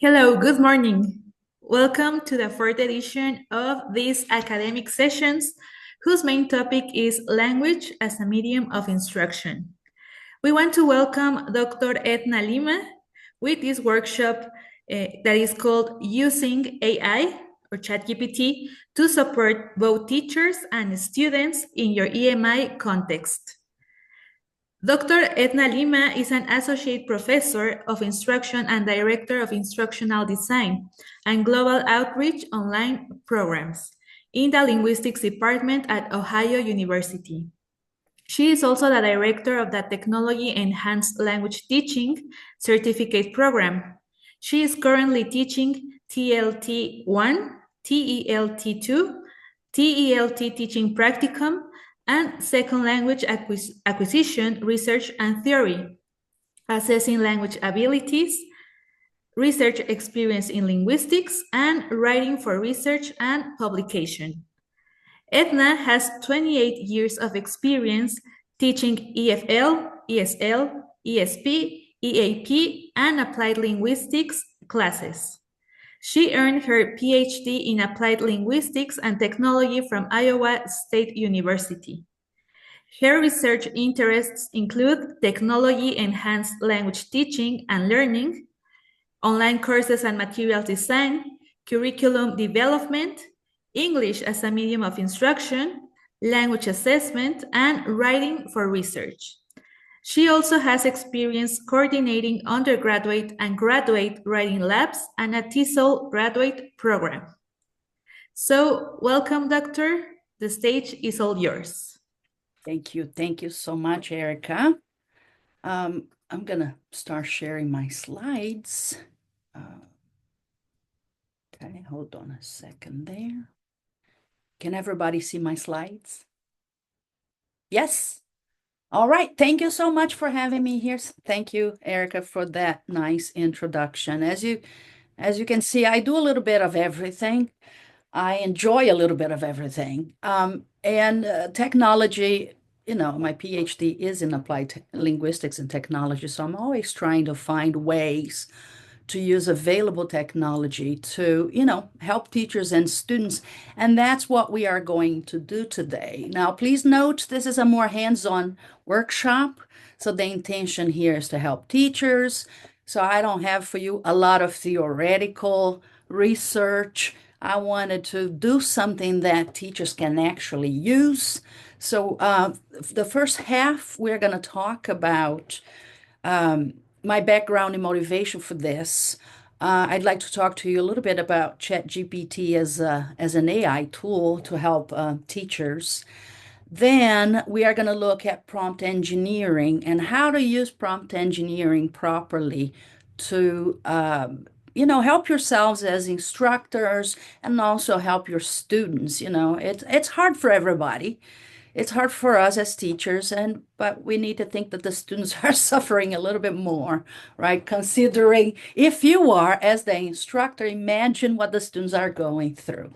Hello, good morning. Welcome to the fourth edition of these academic sessions, whose main topic is language as a medium of instruction. We want to welcome Dr. Edna Lima with this workshop that is called Using AI or ChatGPT to support both teachers and students in your EMI context. Dr. Edna Lima is an associate professor of instruction and director of instructional design and global outreach online programs in the linguistics department at Ohio University. She is also the director of the Technology Enhanced Language Teaching Certificate Program. She is currently teaching TLT 1, TELT 2, TELT Teaching Practicum, and Second Language Acquisition, Research and Theory, assessing language abilities, research experience in linguistics, and writing for research and publication. Edna has 28 years of experience teaching EFL, ESL, ESP, EAP, and applied linguistics classes. She earned her PhD in applied linguistics and technology from Iowa State University. Her research interests include technology-enhanced language teaching and learning, online courses and materials design, curriculum development, English as a medium of instruction, language assessment, and writing for research. She also has experience coordinating undergraduate and graduate writing labs and a TESOL graduate program. So, welcome, Doctor. The stage is all yours. Thank you. Thank you so much, Erica. I'm going to start sharing my slides. Okay, hold on a second there. Can everybody see my slides? Yes? All right. Thank you so much for having me here. Thank you, Erica, for that nice introduction. As you can see, I do a little bit of everything. I enjoy a little bit of everything. Technology, my PhD is in applied linguistics and technology, so I'm always trying to find ways to use available technology to, help teachers and students. And that's what we are going to do today. Now, please note, this is a more hands-on workshop. So the intention here is to help teachers. So I don't have for you a lot of theoretical research. I wanted to do something that teachers can actually use. So the first half, we're going to talk about my background and motivation for this. I'd like to talk to you a little bit about ChatGPT as an AI tool to help teachers. Then we are going to look at prompt engineering and how to use prompt engineering properly to help yourselves as instructors and also help your students. It's hard for everybody. It's hard for us as teachers, but we need to think that the students are suffering a little bit more, right? Considering if you are, as the instructor, imagine what the students are going through.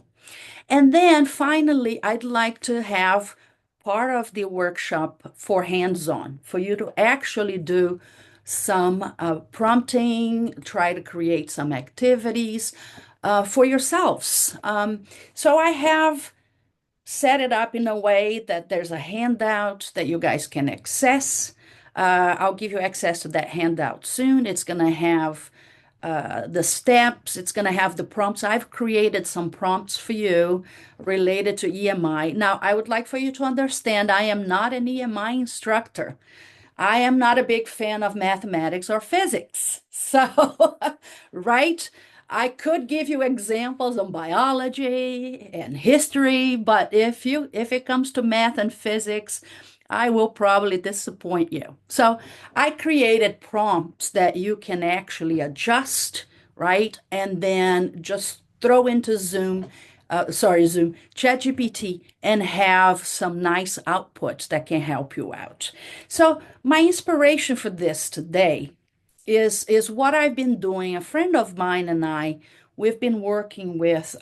And then finally, I'd like to have part of the workshop for hands-on, for you to actually do some prompting, try to create some activities for yourselves. So I have set it up in a way that there's a handout that you guys can access. I'll give you access to that handout soon. It's going to have the steps, it's going to have the prompts. I've created some prompts for you related to EMI. Now, I would like for you to understand I am not an EMI instructor. I am not a big fan of mathematics or physics. So, right? I could give you examples on biology and history, but if it comes to math and physics, I will probably disappoint you. So I created prompts that you can actually adjust, right? And then just throw into ChatGPT, and have some nice outputs that can help you out. So my inspiration for this today is what I've been doing. A friend of mine and I, we've been working with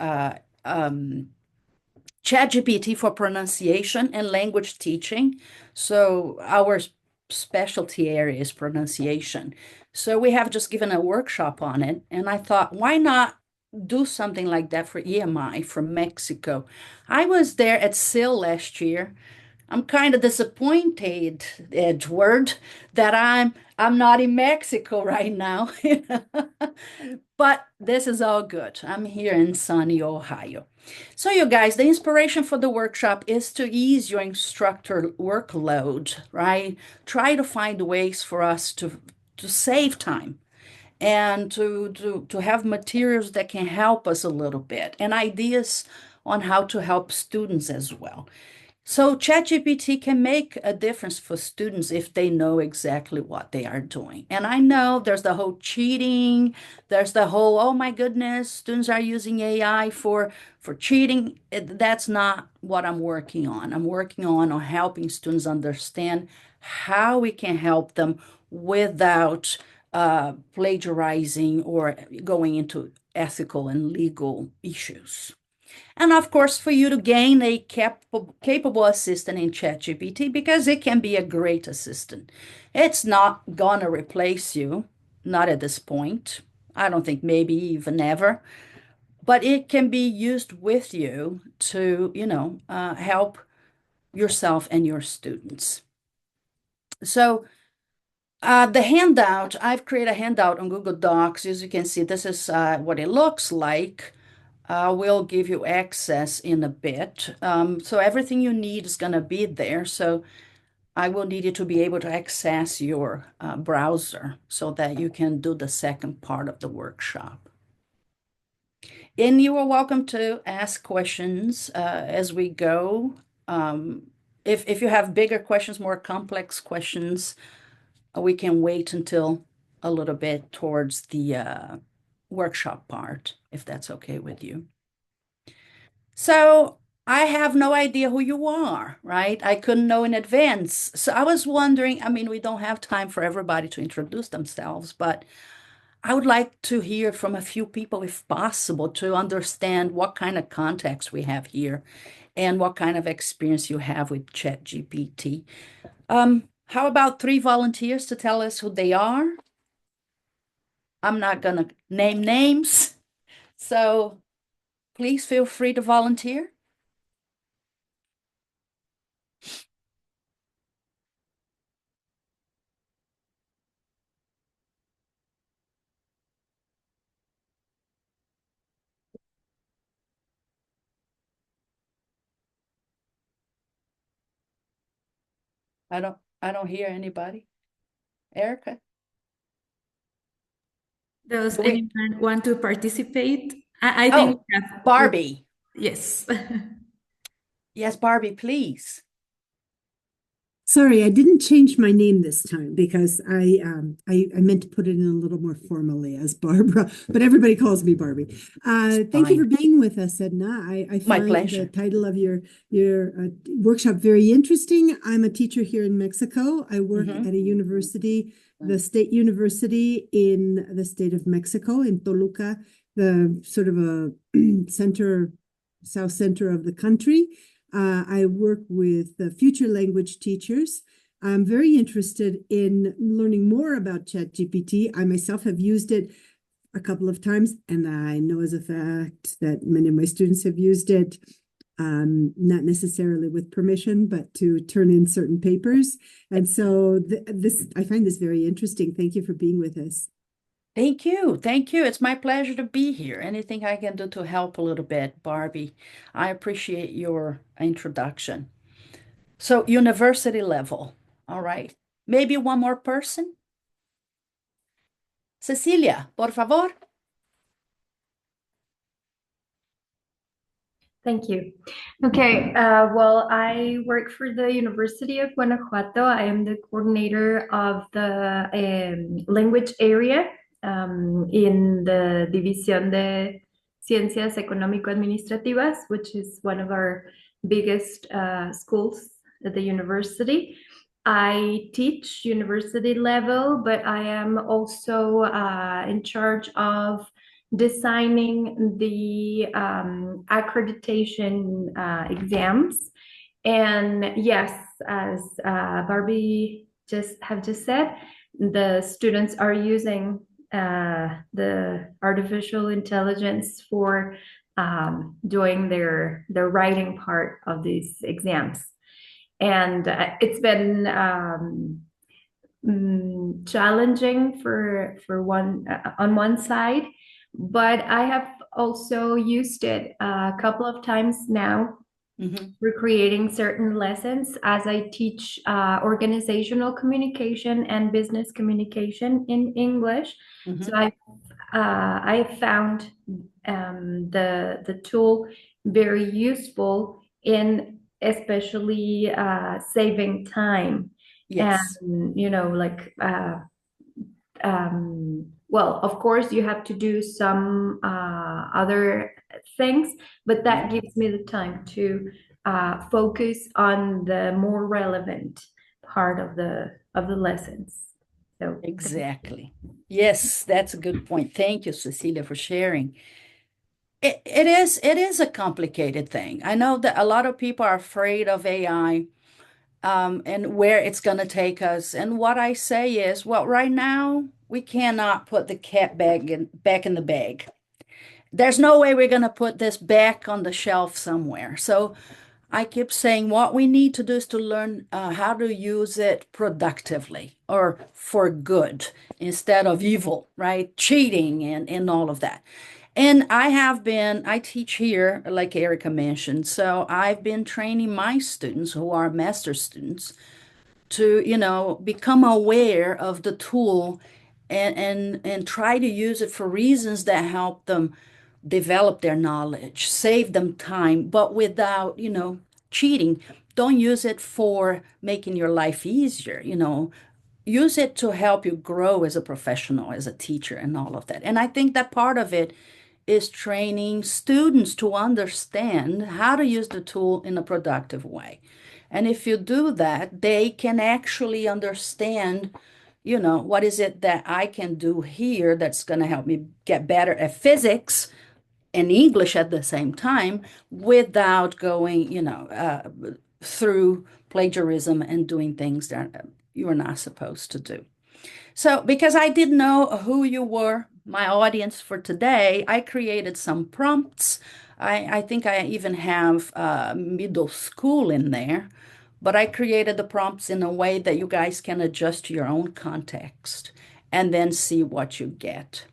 ChatGPT for pronunciation and language teaching. So our specialty area is pronunciation. So we have just given a workshop on it, and I thought, why not do something like that for EMI from Mexico? I was there at SIL last year. I'm kind of disappointed, Edward, that I'm not in Mexico right now. But this is all good. I'm here in sunny Ohio. So you guys, the inspiration for the workshop is to ease your instructor workload, right? Try to find ways for us to save time and to have materials that can help us a little bit and ideas on how to help students as well. So ChatGPT can make a difference for students if they know exactly what they are doing. And I know there's the whole cheating, there's the whole, oh my goodness, students are using AI for cheating. That's not what I'm working on. I'm working on helping students understand how we can help them without plagiarizing or going into ethical and legal issues. And of course, for you to gain a capable assistant in ChatGPT because it can be a great assistant. It's not gonna replace you, not at this point. I don't think maybe even ever, but it can be used with you to, help yourself and your students. So the handout, I've created a handout on Google Docs. As you can see, this is what it looks like. We'll give you access in a bit. So everything you need is going to be there. So I will need you to be able to access your browser so that you can do the second part of the workshop. And you are welcome to ask questions as we go. If you have bigger questions, more complex questions, we can wait until a little bit towards the workshop part, if that's okay with you. So I have no idea who you are, right? I couldn't know in advance. So I was wondering, I mean, we don't have time for everybody to introduce themselves, but I would like to hear from a few people, if possible, to understand what kind of context we have here and what kind of experience you have with ChatGPT. How about three volunteers to tell us who they are? I'm not going to name names, so please feel free to volunteer. I don't hear anybody. Erica, Does do we? anyone want to participate? I think Oh, we have. Barbie. Yes. Yes, Barbie, please. Sorry, I didn't change my name this time because I meant to put it in a little more formally as Barbara, but everybody calls me Barbie. Thank you for Fine. being with us, Edna. I My find the pleasure. title of your workshop very interesting. I'm a teacher here in Mexico. I work at a university, the State University in the state of Mexico in Toluca, the sort of a center, south center of the country. I work with future language teachers. I'm very interested in learning more about ChatGPT. I myself have used it a couple of times, and I know as a fact that many of my students have used it, not necessarily with permission, but to turn in certain papers. And so I find this very interesting. Thank you for being with us. Thank you. Thank you. It's my pleasure to be here. Anything I can do to help a little bit, Barbie. I appreciate your introduction. So, university level. All right. Maybe one more person? Cecilia, por favor. Thank you. Okay, well, I work for the University of Guanajuato. I am the coordinator of the language area in the División de Ciencias Económico-Administrativas, which is one of our biggest schools at the university. I teach university level, but I am also in charge of designing the accreditation exams. And yes, as Barbie just said, the students are using the artificial intelligence for doing their writing part of these exams. And it's been challenging for one on one side, but I have also used it a couple of times now for creating certain lessons as I teach organizational communication and business communication in English. So I found the tool very useful in especially saving time. Yes. And well, of course you have to do some other things, but that gives me the time to focus on the more relevant part of the lessons. So Exactly. Yes, that's a good point. Thank you, Cecilia, for sharing. It is a complicated thing. I know that a lot of people are afraid of AI, and where it's going to take us. And what I say is, well, right now we cannot put the cat back in the bag. There's no way we're going to put this back on the shelf somewhere. So I keep saying what we need to do is to learn how to use it productively or for good instead of evil, right? Cheating and all of that. And I teach here, like Erica mentioned. So I've been training my students who are master students to, become aware of the tool and try to use it for reasons that help them develop their knowledge, save them time, but without, cheating. Don't use it for making your life easier, use it to help you grow as a professional, as a teacher, and all of that. And I think that part of it is training students to understand how to use the tool in a productive way. And if you do that, they can actually understand, what is it that I can do here that's going to help me get better at physics and English at the same time without going, through plagiarism and doing things that you are not supposed to do. So, because I didn't know who you were, my audience for today, I created some prompts. I think I even have middle school in there, but I created the prompts in a way that you guys can adjust to your own context and then see what you get.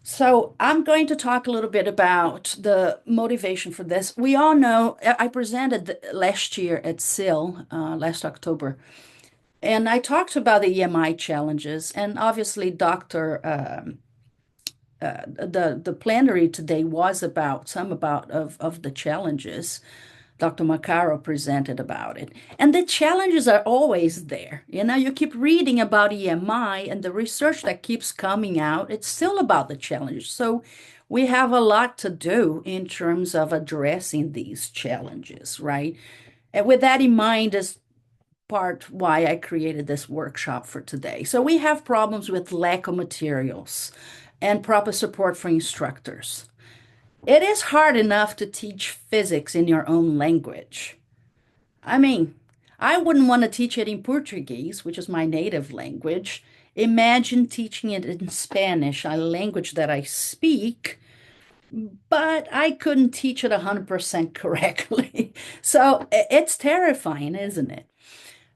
So I'm going to talk a little bit about the motivation for this. We all know I presented last year at SIL, last October, and I talked about the EMI challenges, and obviously, the plenary today was about of the challenges. Dr. Macaro presented about it, and the challenges are always there. You keep reading about EMI, and the research that keeps coming out, it's still about the challenges. So we have a lot to do in terms of addressing these challenges, right? And with that in mind, is part why I created this workshop for today. So we have problems with lack of materials and proper support for instructors. It is hard enough to teach physics in your own language. I mean, I wouldn't want to teach it in Portuguese, which is my native language. Imagine teaching it in Spanish, a language that I speak, but I couldn't teach it 100% correctly. So it's terrifying, isn't it?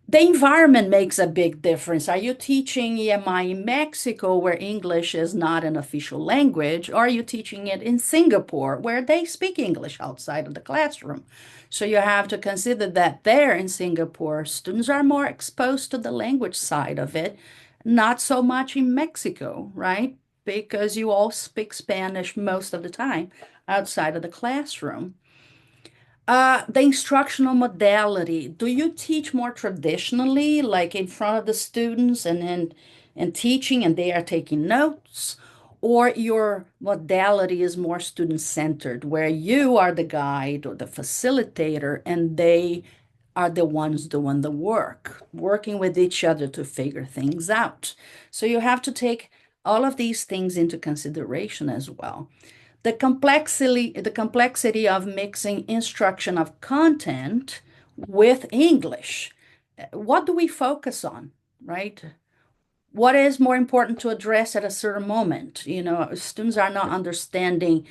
The environment makes a big difference. Are you teaching EMI in Mexico, where English is not an official language, or are you teaching it in Singapore, where they speak English outside of the classroom? So you have to consider that there in Singapore, students are more exposed to the language side of it, not so much in Mexico, right? Because you all speak Spanish most of the time outside of the classroom. The instructional modality. Do you teach more traditionally, like in front of the students and teaching and they are taking notes? Or your modality is more student-centered, where you are the guide or the facilitator and they are the ones doing the work, working with each other to figure things out. So you have to take all of these things into consideration as well. The complexity of mixing instruction of content with English. What do we focus on, right? What is more important to address at a certain moment? Students are not understanding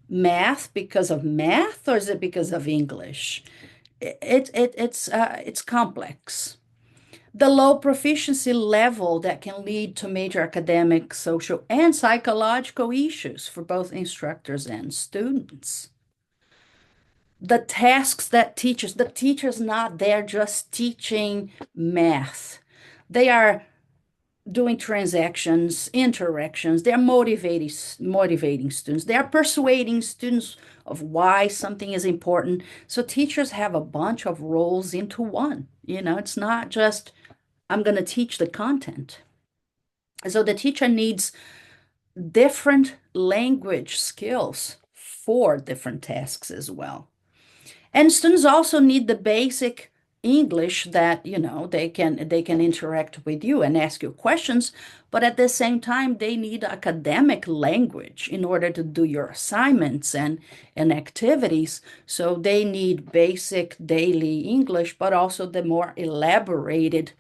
math because of math, or is it because of English? It's complex. The low proficiency level that can lead to major academic, social, and psychological issues for both instructors and students. The tasks that the teachers not there just teaching math. They are doing transactions, interactions. They're motivating students. They are persuading students of why something is important. So teachers have a bunch of roles into one. It's not just I'm going to teach the content. So the teacher needs different language skills for different tasks as well. And students also need the basic English that, they can interact with you and ask you questions, but at the same time, they need academic language in order to do your assignments and activities. So they need basic daily English, but also the more elaborated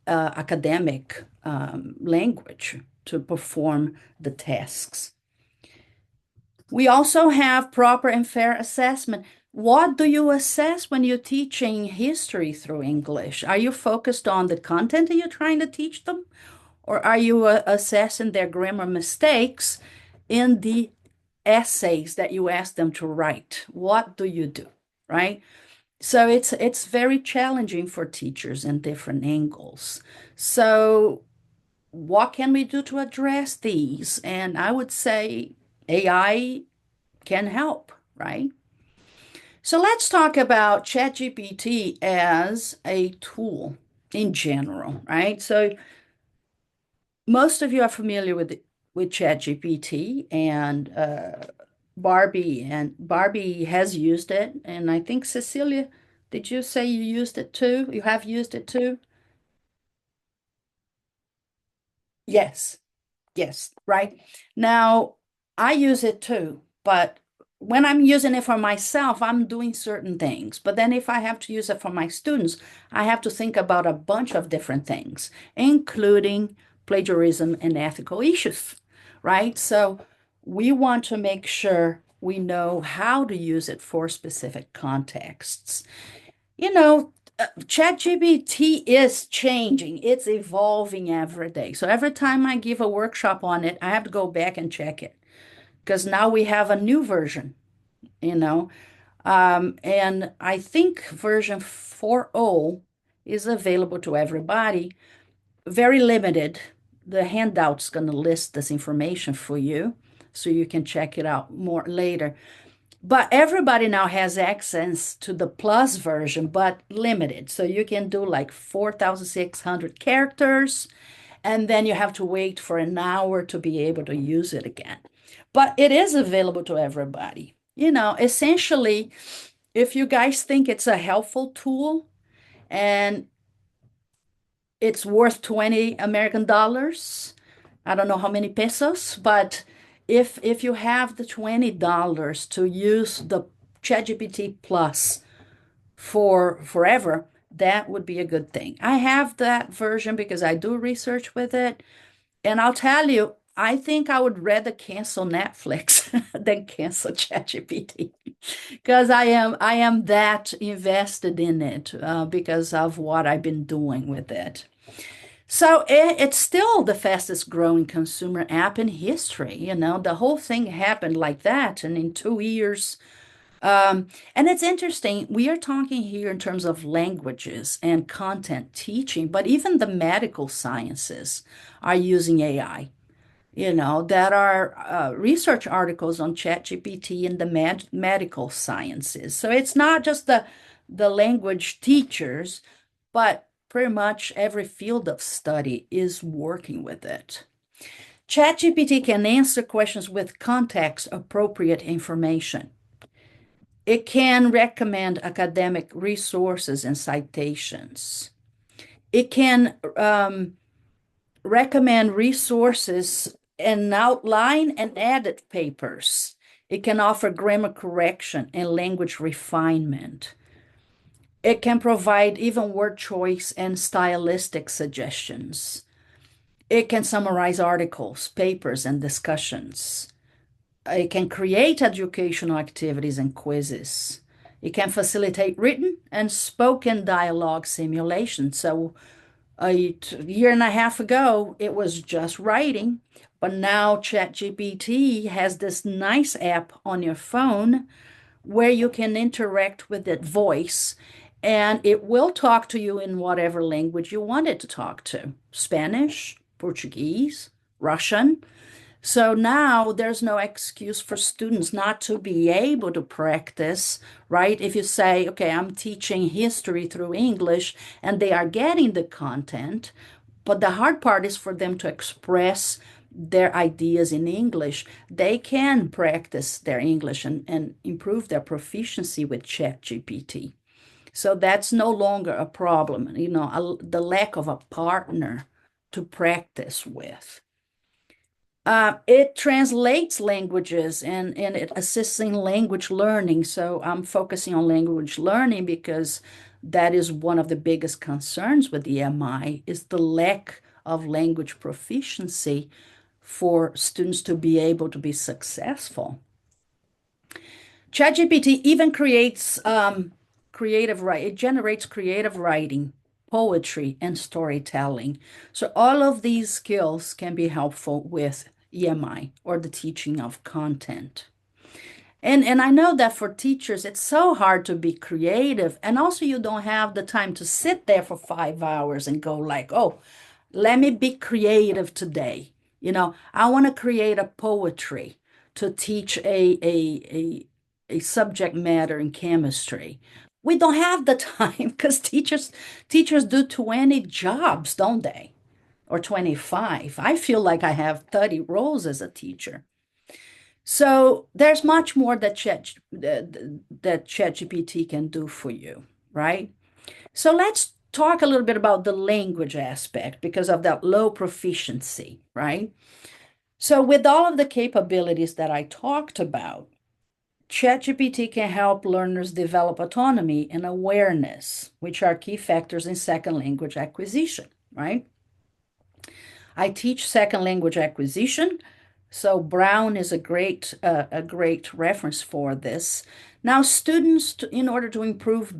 academic language to perform the tasks. We also have proper and fair assessment. What do you assess when you're teaching history through English? Are you focused on the content that you're trying to teach them? Or are you assessing their grammar mistakes in the essays that you ask them to write? What do you do, right? So it's very challenging for teachers in different angles. So what can we do to address these? And I would say AI can help, right? So let's talk about ChatGPT as a tool in general, right? So most of you are familiar with ChatGPT, and Barbie has used it, and I think Cecilia, did you say you used it too? You have used it too? Yes. Yes, right. Now, I use it too, but when I'm using it for myself, I'm doing certain things. But then if I have to use it for my students, I have to think about a bunch of different things, including plagiarism and ethical issues, right? So we want to make sure we know how to use it for specific contexts. You know, ChatGPT is changing. It's evolving every day. So every time I give a workshop on it, I have to go back and check it because now we have a new version, you know. And I think version 4.0 is available to everybody, very limited. The handout's going to list this information for you so you can check it out more later. But everybody now has access to the plus version, but limited. So you can do like 4,600 characters, and then you have to wait for an hour to be able to use it again. But it is available to everybody. Essentially, if you guys think it's a helpful tool and it's worth 20 American dollars, I don't know how many pesos, but if you have the $20 to use the ChatGPT Plus for forever, that would be a good thing. I have that version because I do research with it. And I'll tell you, I think I would rather cancel Netflix than cancel ChatGPT because I am that invested in it because of what I've been doing with it. So it's still the fastest growing consumer app in history. The whole thing happened like that. And in 2 years, and it's interesting, we are talking here in terms of languages and content teaching, but even the medical sciences are using AI. There are research articles on ChatGPT in the medical sciences. So it's not just the language teachers, but pretty much every field of study is working with it. ChatGPT can answer questions with context appropriate information. It can recommend academic resources and citations. It can recommend resources and outline and edit papers. It can offer grammar correction and language refinement. It can provide even word choice and stylistic suggestions. It can summarize articles, papers, and discussions. It can create educational activities and quizzes. It can facilitate written and spoken dialogue simulations. So a year and a half ago, it was just writing, but now ChatGPT has this nice app on your phone where you can interact with that voice, and it will talk to you in whatever language you want it to talk to: Spanish, Portuguese, Russian. So now there's no excuse for students not to be able to practice, right? If you say, okay, I'm teaching history through English and they are getting the content, but the hard part is for them to express their ideas in English. They can practice their English and improve their proficiency with ChatGPT. So that's no longer a problem, the lack of a partner to practice with. It translates languages and it assists in language learning. So I'm focusing on language learning because that is one of the biggest concerns with EMI is the lack of language proficiency for students to be able to be successful. ChatGPT even creates creative writing. It generates creative writing, poetry, and storytelling. So all of these skills can be helpful with EMI or the teaching of content. And I know that for teachers, it's so hard to be creative. And also you don't have the time to sit there for 5 hours and go like, oh, let me be creative today. I want to create a poetry to teach a subject matter in chemistry. We don't have the time because teachers do 20 jobs, don't they? Or 25. I feel like I have 30 roles as a teacher. So there's much more that ChatGPT can do for you, right? So let's talk a little bit about the language aspect because of that low proficiency, right? So with all of the capabilities that I talked about, ChatGPT can help learners develop autonomy and awareness, which are key factors in second language acquisition, right? I teach second language acquisition, so Brown is a great reference for this. Now, students, in order to improve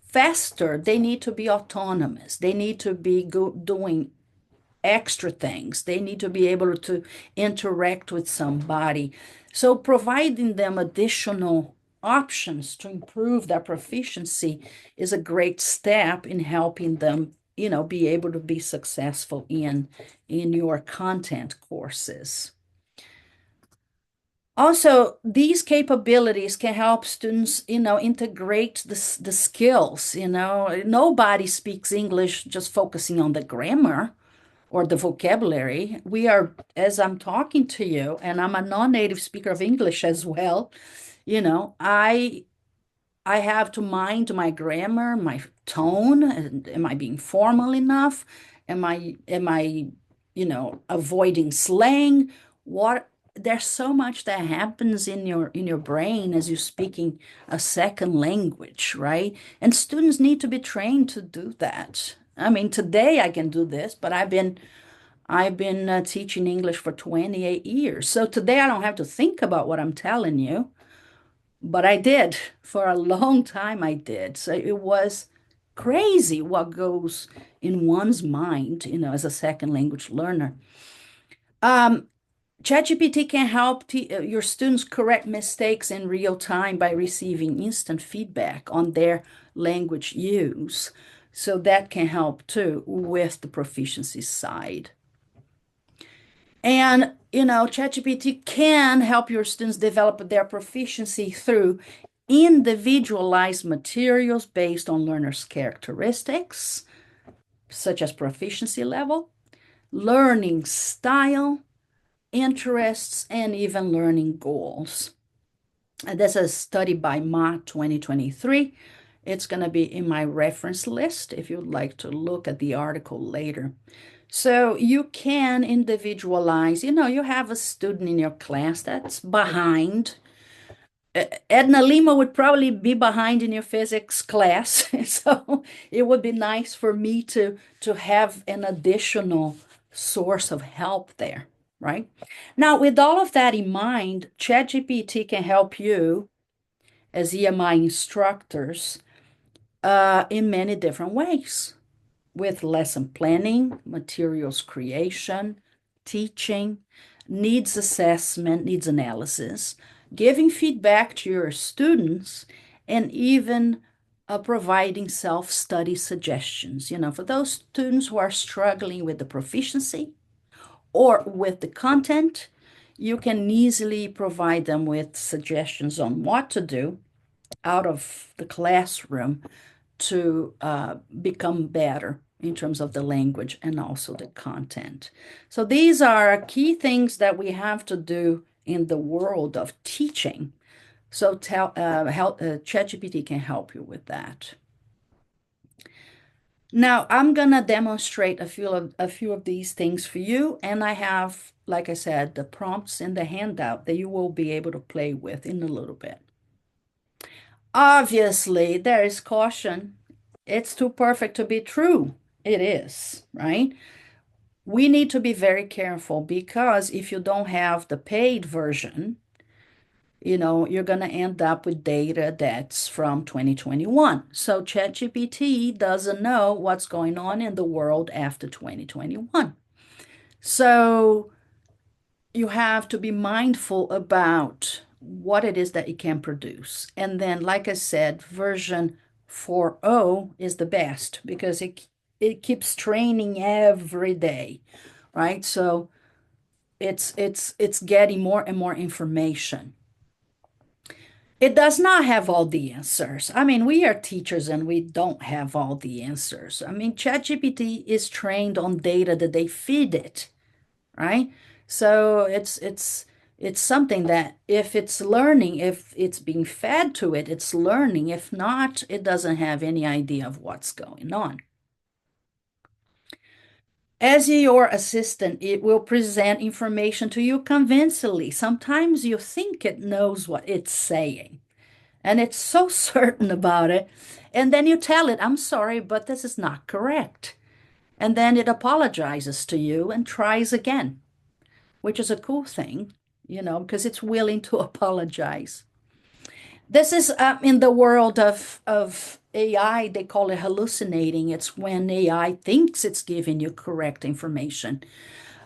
faster, they need to be autonomous. They need to be doing extra things. They need to be able to interact with somebody. So providing them additional options to improve their proficiency is a great step in helping them, be able to be successful in your content courses. Also, these capabilities can help students, integrate the skills. Nobody speaks English just focusing on the grammar or the vocabulary. We are, as I'm talking to you, and I'm a non-native speaker of English as well, I have to mind my grammar, my tone. Am I being formal enough? Am I avoiding slang? There's so much that happens in your brain as you're speaking a second language, right? And students need to be trained to do that. I mean, today I can do this, but I've been teaching English for 28 years. So today I don't have to think about what I'm telling you, but I did. For a long time, I did. So it was crazy what goes in one's mind, as a second language learner. ChatGPT can help your students correct mistakes in real time by receiving instant feedback on their language use. So that can help too with the proficiency side. And, ChatGPT can help your students develop their proficiency through individualized materials based on learners' characteristics, such as proficiency level, learning style, interests, and even learning goals. And that's a study by Ma 2023. It's going to be in my reference list if you'd like to look at the article later. So you can individualize, you have a student in your class that's behind Edna Lima would probably be behind in your physics class. So it would be nice for me to have an additional source of help there, right? Now, with all of that in mind, ChatGPT can help you as EMI instructors in many different ways with lesson planning, materials creation, teaching, needs assessment, needs analysis, giving feedback to your students, and even providing self-study suggestions. For those students who are struggling with the proficiency or with the content, you can easily provide them with suggestions on what to do out of the classroom to become better in terms of the language and also the content. So these are key things that we have to do in the world of teaching. So ChatGPT can help you with that. Now I'm gonna demonstrate a few of these things for you, and I have, like I said, the prompts in the handout that you will be able to play with in a little bit. Obviously, there is caution. It's too perfect to be true. It is, right? We need to be very careful because if you don't have the paid version, you're going to end up with data that's from 2021. So ChatGPT doesn't know what's going on in the world after 2021. So you have to be mindful about what it is that it can produce. And then, like I said, version 4.0 is the best because it keeps training every day, right? So it's getting more and more information. It does not have all the answers. I mean, we are teachers and we don't have all the answers. I mean, ChatGPT is trained on data that they feed it, right? So it's something that if it's learning, if it's being fed to it, it's learning. If not, it doesn't have any idea of what's going on. As your assistant, it will present information to you convincingly. Sometimes you think it knows what it's saying, and it's so certain about it. And then you tell it, I'm sorry, but this is not correct. And then it apologizes to you and tries again, which is a cool thing, because it's willing to apologize. This is in the world of AI, they call it hallucinating. It's when AI thinks it's giving you correct information.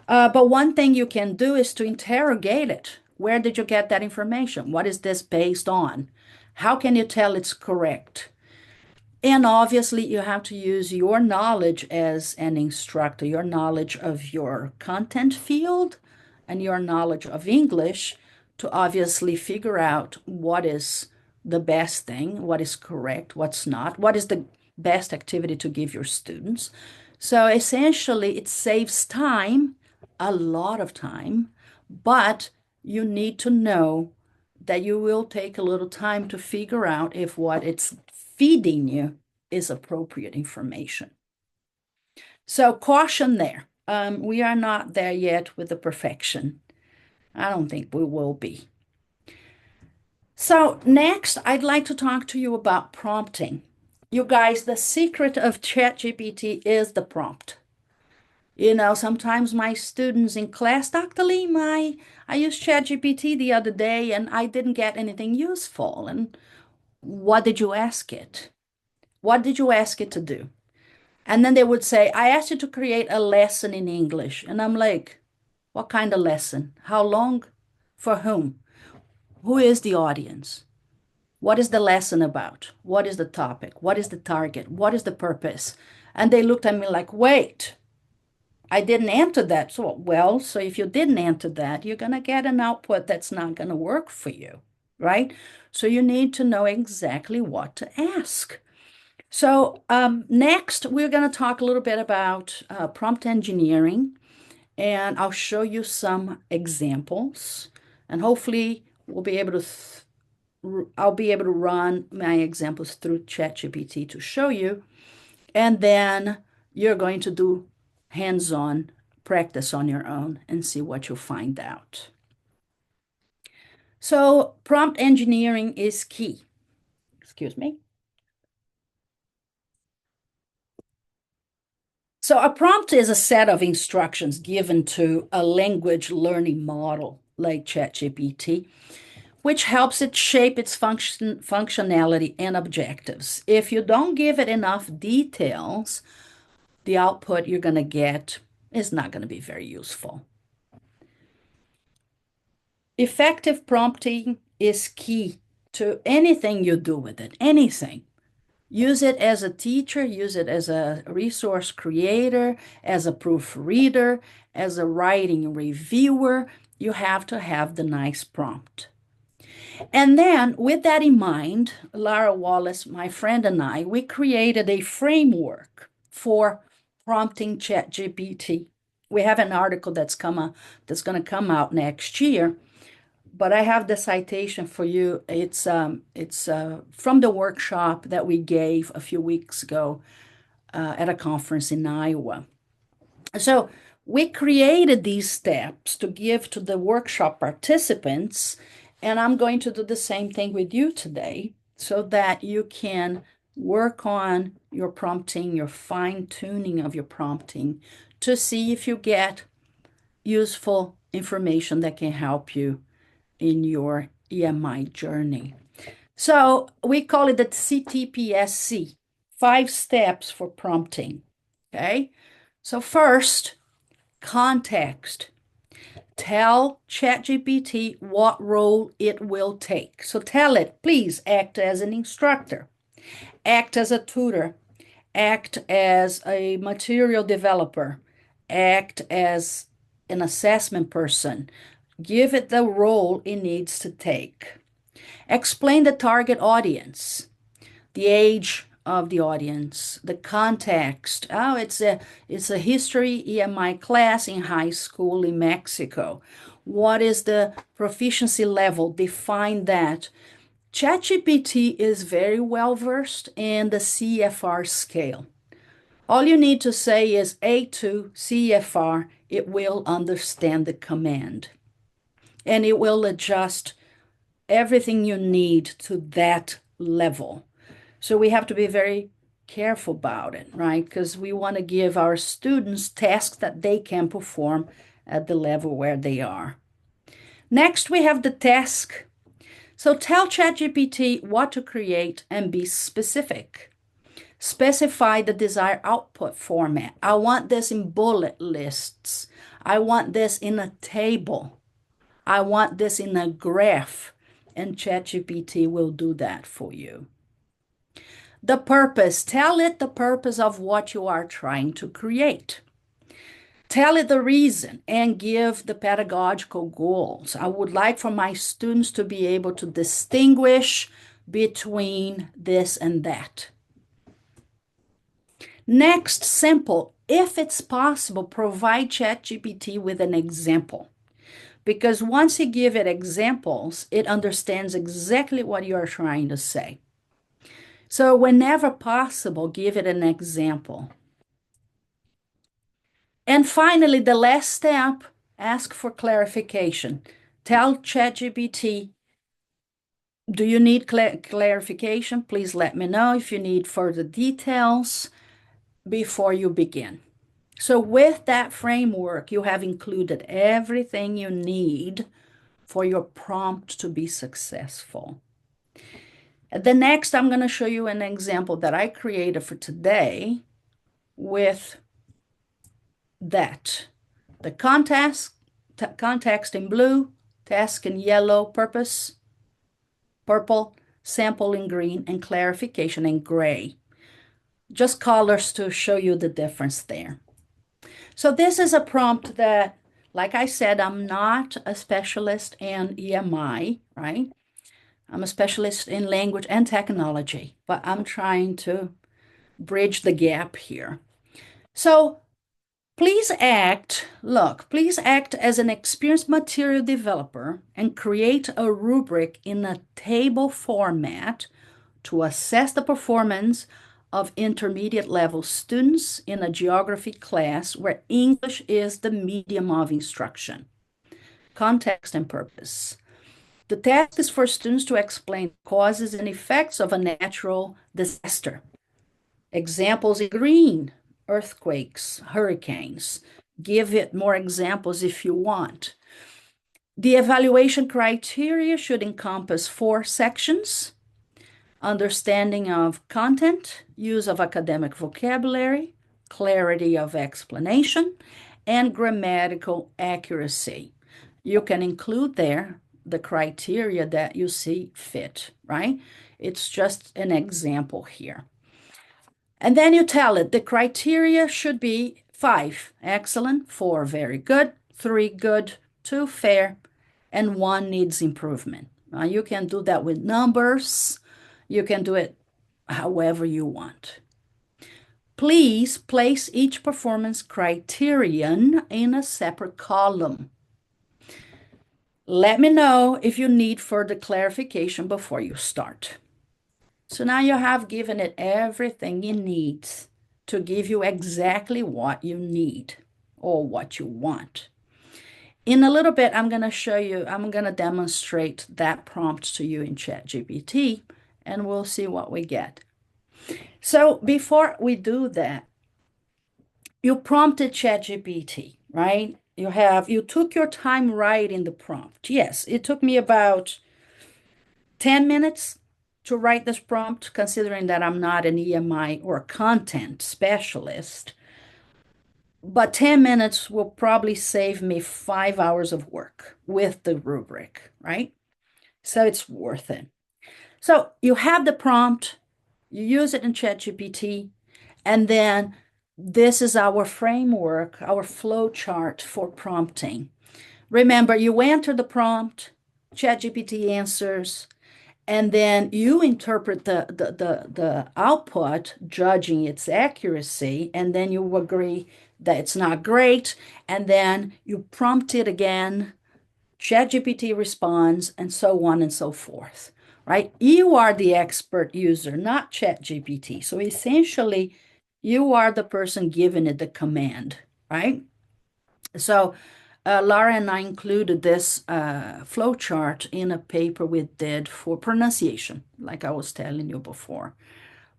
But one thing you can do is to interrogate it. Where did you get that information? What is this based on? How can you tell it's correct? And obviously, you have to use your knowledge as an instructor, your knowledge of your content field and your knowledge of English to obviously figure out what is the best thing, what is correct, what's not, what is the best activity to give your students. So essentially, it saves time, a lot of time, but you need to know that you will take a little time to figure out if what it's feeding you is appropriate information. So caution there. We are not there yet with the perfection. I don't think we will be. So next, I'd like to talk to you about prompting. You guys, the secret of ChatGPT is the prompt. Sometimes my students in class, Dr. Lima, I used ChatGPT the other day and I didn't get anything useful. And what did you ask it? What did you ask it to do? And then they would say, I asked you to create a lesson in English. And I'm like, what kind of lesson? How long? For whom? Who is the audience? What is the lesson about? What is the topic? What is the target? What is the purpose? And they looked at me like, wait, I didn't enter that. So if you didn't enter that, you're going to get an output that's not going to work for you, right? So you need to know exactly what to ask. So next, we're going to talk a little bit about prompt engineering, and I'll show you some examples, and hopefully we'll be able to I'll be able to run my examples through ChatGPT to show you, and then you're going to do hands-on practice on your own and see what you'll find out. So prompt engineering is key. Excuse me. So a prompt is a set of instructions given to a language learning model like ChatGPT, which helps it shape its functionality and objectives. If you don't give it enough details, the output you're going to get is not going to be very useful. Effective prompting is key to anything you do with it, anything. Use it as a teacher, use it as a resource creator, as a proofreader, as a writing reviewer. You have to have the nice prompt. And then, with that in mind, Lara Wallace, my friend, and I, we created a framework for prompting ChatGPT. We have an article that's going to come out next year, but I have the citation for you. It's from the workshop that we gave a few weeks ago at a conference in Iowa. So we created these steps to give to the workshop participants, and I'm going to do the same thing with you today so that you can work on your prompting, your fine-tuning of your prompting to see if you get useful information that can help you in your EMI journey. So we call it the CTPSC, 5 steps for prompting. Okay. So first, context. Tell ChatGPT what role it will take. So tell it, please act as an instructor, act as a tutor, act as a material developer, act as an assessment person. Give it the role it needs to take. Explain the target audience, the age of the audience, the context. Oh, it's a history EMI class in high school in Mexico. What is the proficiency level? Define that. ChatGPT is very well versed in the CFR scale. All you need to say is A2 CFR. It will understand the command, and it will adjust everything you need to that level. So we have to be very careful about it, right? Because we want to give our students tasks that they can perform at the level where they are. Next, we have the task. So tell ChatGPT what to create and be specific. Specify the desired output format. I want this in bullet lists. I want this in a table. I want this in a graph. And ChatGPT will do that for you. The purpose. Tell it the purpose of what you are trying to create. Tell it the reason and give the pedagogical goals. I would like for my students to be able to distinguish between this and that. Next, simple. If it's possible, provide ChatGPT with an example. Because once you give it examples, it understands exactly what you are trying to say. So whenever possible, give it an example. And finally, the last step, ask for clarification. Tell ChatGPT, do you need clarification? Please let me know if you need further details before you begin. So with that framework, you have included everything you need for your prompt to be successful. The next, I'm going to show you an example that I created for today with that. The context in blue, task in yellow, purpose, purple, sample in green, and clarification in gray. Just colors to show you the difference there. So this is a prompt that, like I said, I'm not a specialist in EMI, right? I'm a specialist in language and technology, but I'm trying to bridge the gap here. So please act as an experienced material developer and create a rubric in a table format to assess the performance of intermediate level students in a geography class where English is the medium of instruction. Context and purpose. The task is for students to explain causes and effects of a natural disaster. Examples in green, earthquakes, hurricanes. Give it more examples if you want. The evaluation criteria should encompass 4 sections: understanding of content, use of academic vocabulary, clarity of explanation, and grammatical accuracy. You can include there the criteria that you see fit, right? It's just an example here. And then you tell it the criteria should be 5, excellent, 4, very good, 3, good, 2, fair, and 1 needs improvement. You can do that with numbers. You can do it however you want. Please place each performance criterion in a separate column. Let me know if you need further clarification before you start. So now you have given it everything it needs to give you exactly what you need or what you want. In a little bit, I'm going to demonstrate that prompt to you in ChatGPT, and we'll see what we get. So before we do that, you prompted ChatGPT, right? You took your time writing the prompt. Yes, it took me about 10 minutes to write this prompt, considering that I'm not an EMI or content specialist. But 10 minutes will probably save me 5 hours of work with the rubric, right? So it's worth it. So you have the prompt, you use it in ChatGPT, and then this is our framework, our flow chart for prompting. Remember, you enter the prompt, ChatGPT answers, and then you interpret the output, judging its accuracy, and then you agree that it's not great, and then you prompt it again, ChatGPT responds, and so on and so forth, right? You are the expert user, not ChatGPT. So essentially, you are the person giving it the command, right? So Laura and I included this flow chart in a paper we did for pronunciation, like I was telling you before.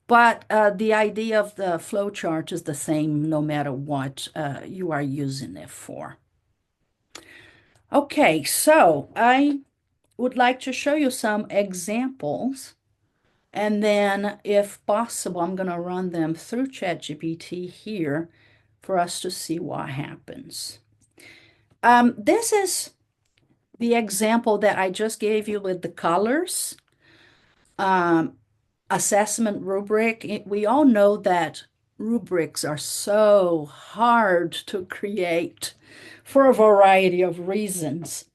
But the idea of the flow chart is the same no matter what you are using it for. Okay, so I would like to show you some examples. And then, if possible, I'm going to run them through ChatGPT here for us to see what happens. This is the example that I just gave you with the colors. Assessment rubric. We all know that rubrics are so hard to create for a variety of reasons.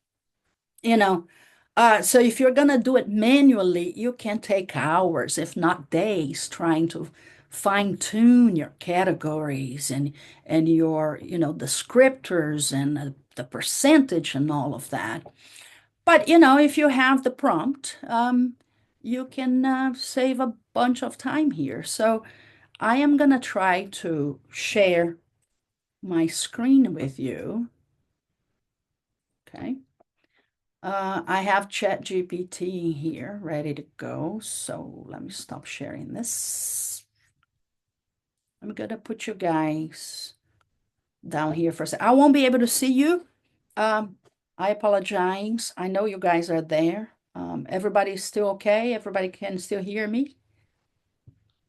So if you're going to do it manually, you can take hours, if not days, trying to fine-tune your categories and your, descriptors and the percentage and all of that. But, if you have the prompt, you can save a bunch of time here. So I am going to try to share my screen with you. Okay. I have ChatGPT here ready to go. So let me stop sharing this. I'm going to put you guys down here for a second. I won't be able to see you. I apologize. I know you guys are there. Everybody's still okay? Everybody can still hear me?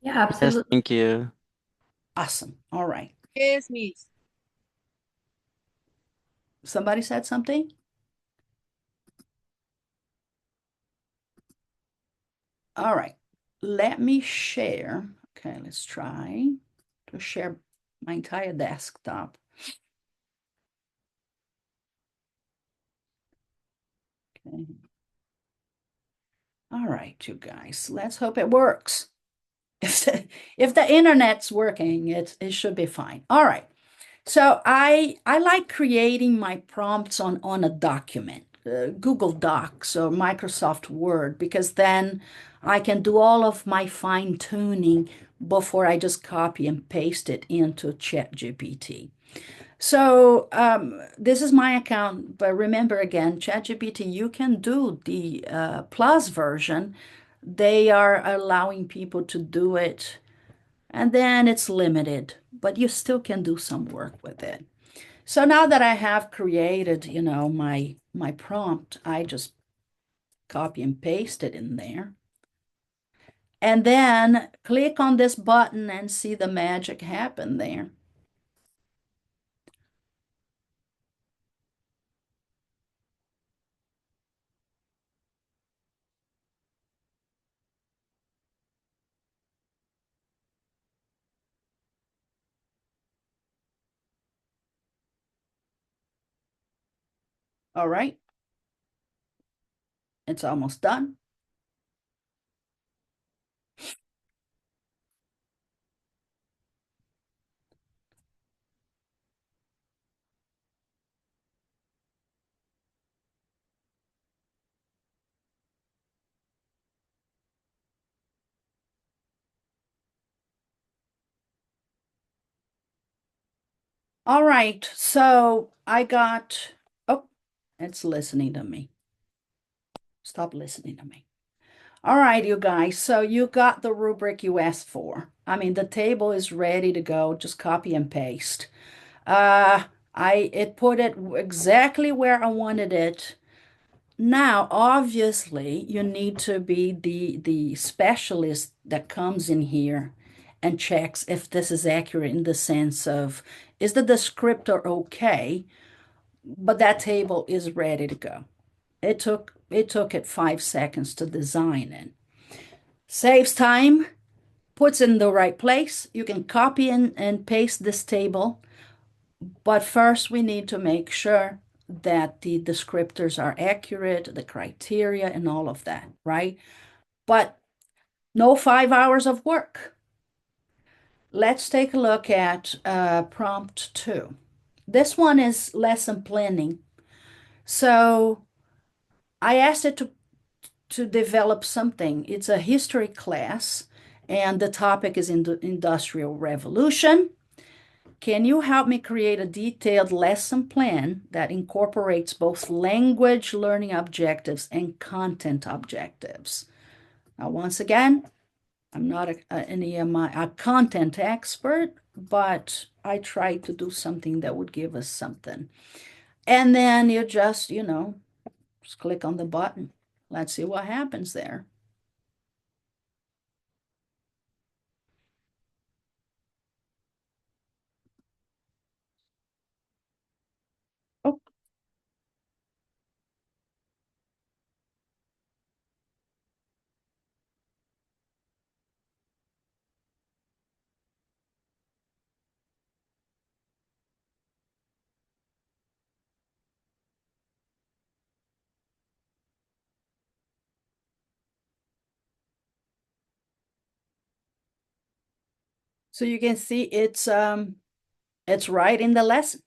Yeah, Yes, absolutely. thank you. Awesome. All right. Yes, Miss. Somebody said something? All right. Let me share. Okay, let's try to share my entire desktop. Okay. All right, you guys, let's hope it works. If the internet's working, it should be fine. All right. So I like creating my prompts on a document, Google Docs or Microsoft Word, because then I can do all of my fine tuning before I just copy and paste it into ChatGPT. So this is my account, but remember again, ChatGPT, you can do the Plus version. They are allowing people to do it, and then it's limited, but you still can do some work with it. So now that I have created, my prompt, I just copy and paste it in there. And then click on this button and see the magic happen there. All right, it's almost done. All right, so I got, oh, it's listening to me. Stop listening to me. All right, you guys, so you got the rubric you asked for. I mean, the table is ready to go, just copy and paste. It put it exactly where I wanted it. Now, obviously, you need to be the specialist that comes in here and checks if this is accurate in the sense of, is the descriptor okay? But that table is ready to go. It took 5 seconds to design it. Saves time, puts in the right place. You can copy and paste this table, but first we need to make sure that the descriptors are accurate, the criteria, and all of that, right? But no 5 hours of work. Let's take a look at prompt 2. This one is lesson planning. So I asked it to develop something. It's a history class, and the topic is in the Industrial Revolution. Can you help me create a detailed lesson plan that incorporates both language learning objectives and content objectives? Now, once again, I'm not an EMI, a content expert, but I try to do something that would give us something. And then you just click on the button. Let's see what happens there. Oh, so you can see it's right in the lesson,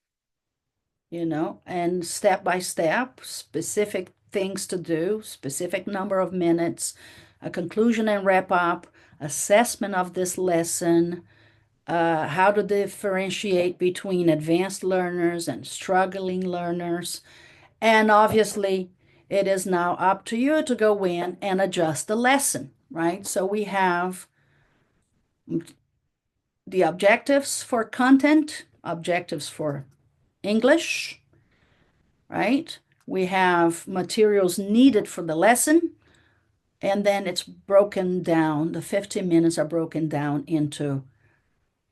and step by step, specific things to do, specific number of minutes, a conclusion and wrap up, assessment of this lesson, how to differentiate between advanced learners and struggling learners. And obviously, it is now up to you to go in and adjust the lesson, right? So we have the objectives for content, objectives for English, right? We have materials needed for the lesson, and then it's broken down. The 15 minutes are broken down into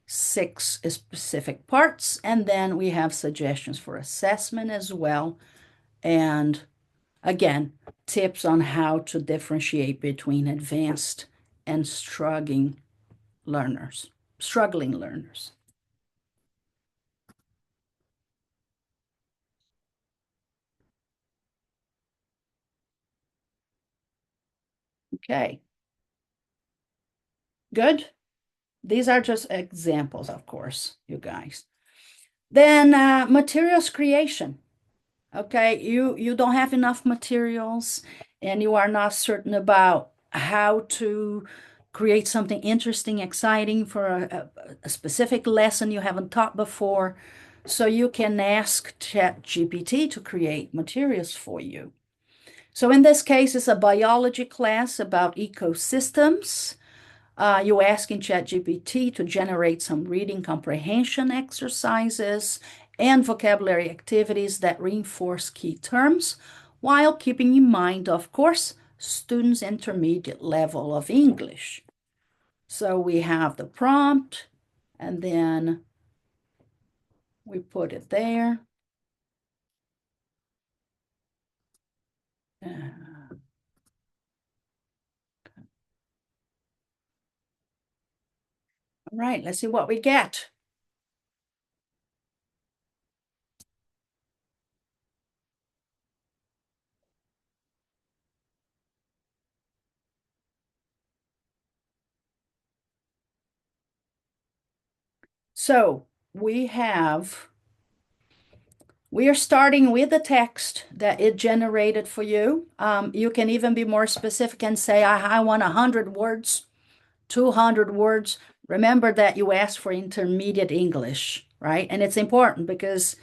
6 specific parts, and then we have suggestions for assessment as well. And again, tips on how to differentiate between advanced and struggling learners. Okay, good. These are just examples, of course, you guys. Then materials creation. Okay, you don't have enough materials and you are not certain about how to create something interesting, exciting for a specific lesson you haven't taught before. so you can ask ChatGPT to create materials for you. So in this case, it's a biology class about ecosystems. You're asking ChatGPT to generate some reading comprehension exercises and vocabulary activities that reinforce key terms while keeping in mind, of course, students' intermediate level of English. So we have the prompt, and then we put it there. All right, let's see what we get. So we are starting with the text that it generated for you. You can even be more specific and say, I want 100 words, 200 words. Remember that you asked for intermediate English, right? And it's important because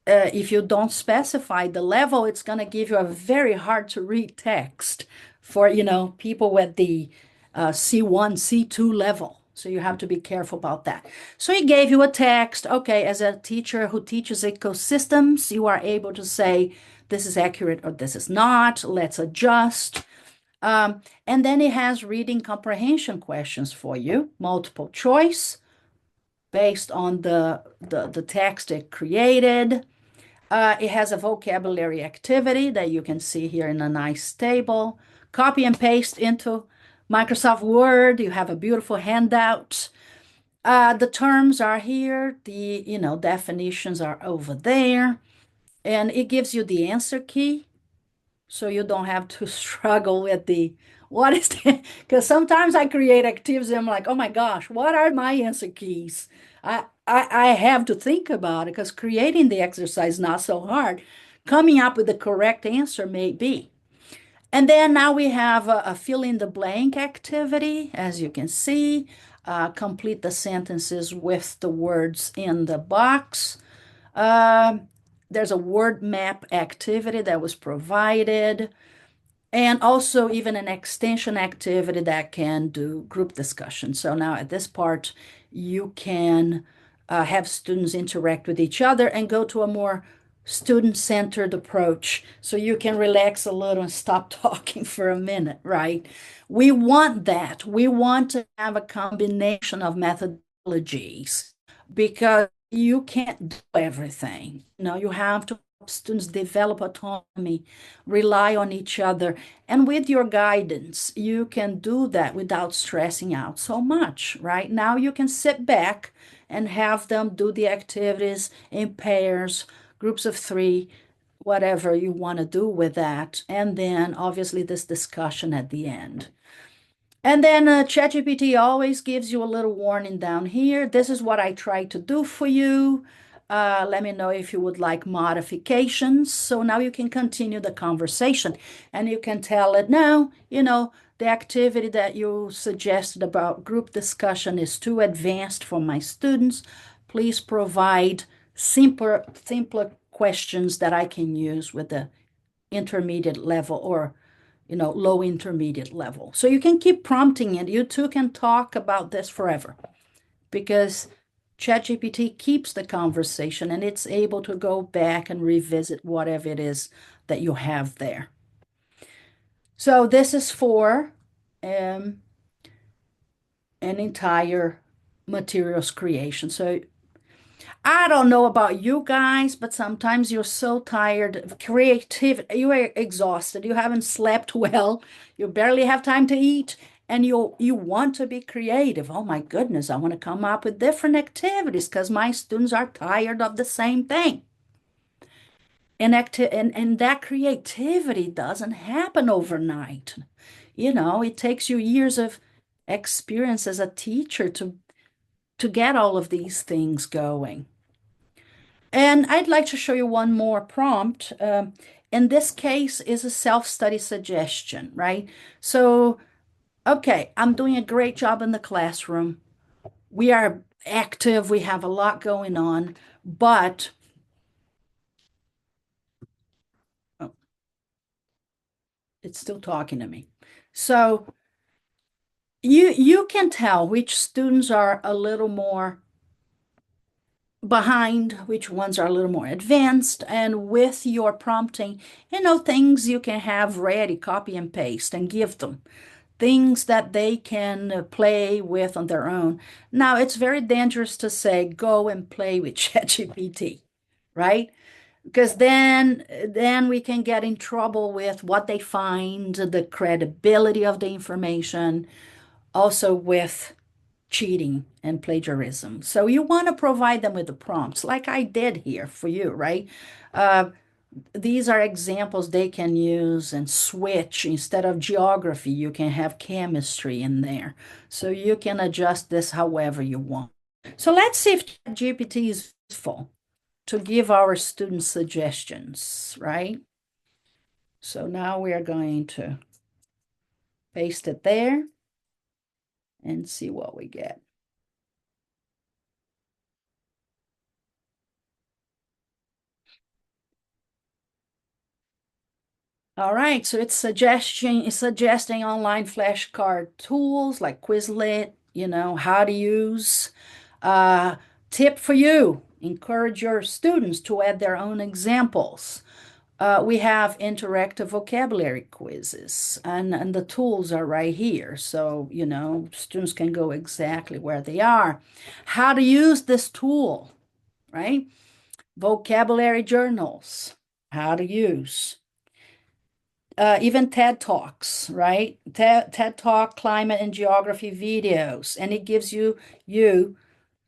if you don't specify the level, it's going to give you a very hard to read text for, people with the C1, C2 level. So you have to be careful about that. So he gave you a text. Okay, as a teacher who teaches ecosystems, you are able to say, this is accurate or this is not. Let's adjust. And then it has reading comprehension questions for you, multiple choice based on the text it created. It has a vocabulary activity that you can see here in a nice table. Copy and paste into Microsoft Word. You have a beautiful handout. The terms are here. The definitions are over there. And it gives you the answer key, so you don't have to struggle with what is the, because sometimes I create activities and I'm like, oh my gosh, what are my answer keys? I have to think about it because creating the exercise is not so hard. Coming up with the correct answer may be. And then now we have a fill in the blank activity, as you can see. Complete the sentences with the words in the box. There's a word map activity that was provided, and also even an extension activity that can do group discussion. So now at this part, you can have students interact with each other and go to a more student-centered approach. So you can relax a little and stop talking for a minute, right? We want that. We want to have a combination of methodologies because you can't do everything. You have to help students develop autonomy, rely on each other. And with your guidance, you can do that without stressing out so much, right? Now you can sit back and have them do the activities in pairs, groups of 3, whatever you want to do with that. And then obviously this discussion at the end. And then ChatGPT always gives you a little warning down here. This is what I tried to do for you. Let me know if you would like modifications. So now you can continue the conversation and you can tell it now, the activity that you suggested about group discussion is too advanced for my students. Please provide simpler questions that I can use with the intermediate level or low intermediate level. So you can keep prompting it. You two can talk about this forever because ChatGPT keeps the conversation and it's able to go back and revisit whatever it is that you have there. So this is for an entire materials creation. So I don't know about you guys, but sometimes you're so tired of creativity, you are exhausted, you haven't slept well, you barely have time to eat, and you want to be creative. Oh my goodness, I want to come up with different activities because my students are tired of the same thing. And that creativity doesn't happen overnight. It takes you years of experience as a teacher to get all of these things going. And I'd like to show you one more prompt. In this case is a self-study suggestion, right? So, okay, I'm doing a great job in the classroom. We are active, we have a lot going on, But oh, it's still talking to me. So you can tell which students are a little more behind, which ones are a little more advanced, and with your prompting, things you can have ready, copy and paste, and give them things that they can play with on their own. Now, it's very dangerous to say, go and play with ChatGPT, right? Because then we can get in trouble with what they find, the credibility of the information, also with cheating and plagiarism. So you want to provide them with the prompts, like I did here for you, right? Uh, these are examples they can use and switch. Instead of geography, you can have chemistry in there. So you can adjust this however you want. So let's see if GPT is useful to give our students suggestions, right? So now we are going to paste it there and see what we get. All right, so it's suggesting online flashcard tools like Quizlet, how to use. Tip for you, encourage your students to add their own examples. We have interactive vocabulary quizzes, and the tools are right here. So, students can go exactly where they are. How to use this tool, right? Vocabulary journals, how to use. Even TED Talks, right? TED Talk, climate and geography videos, and it gives you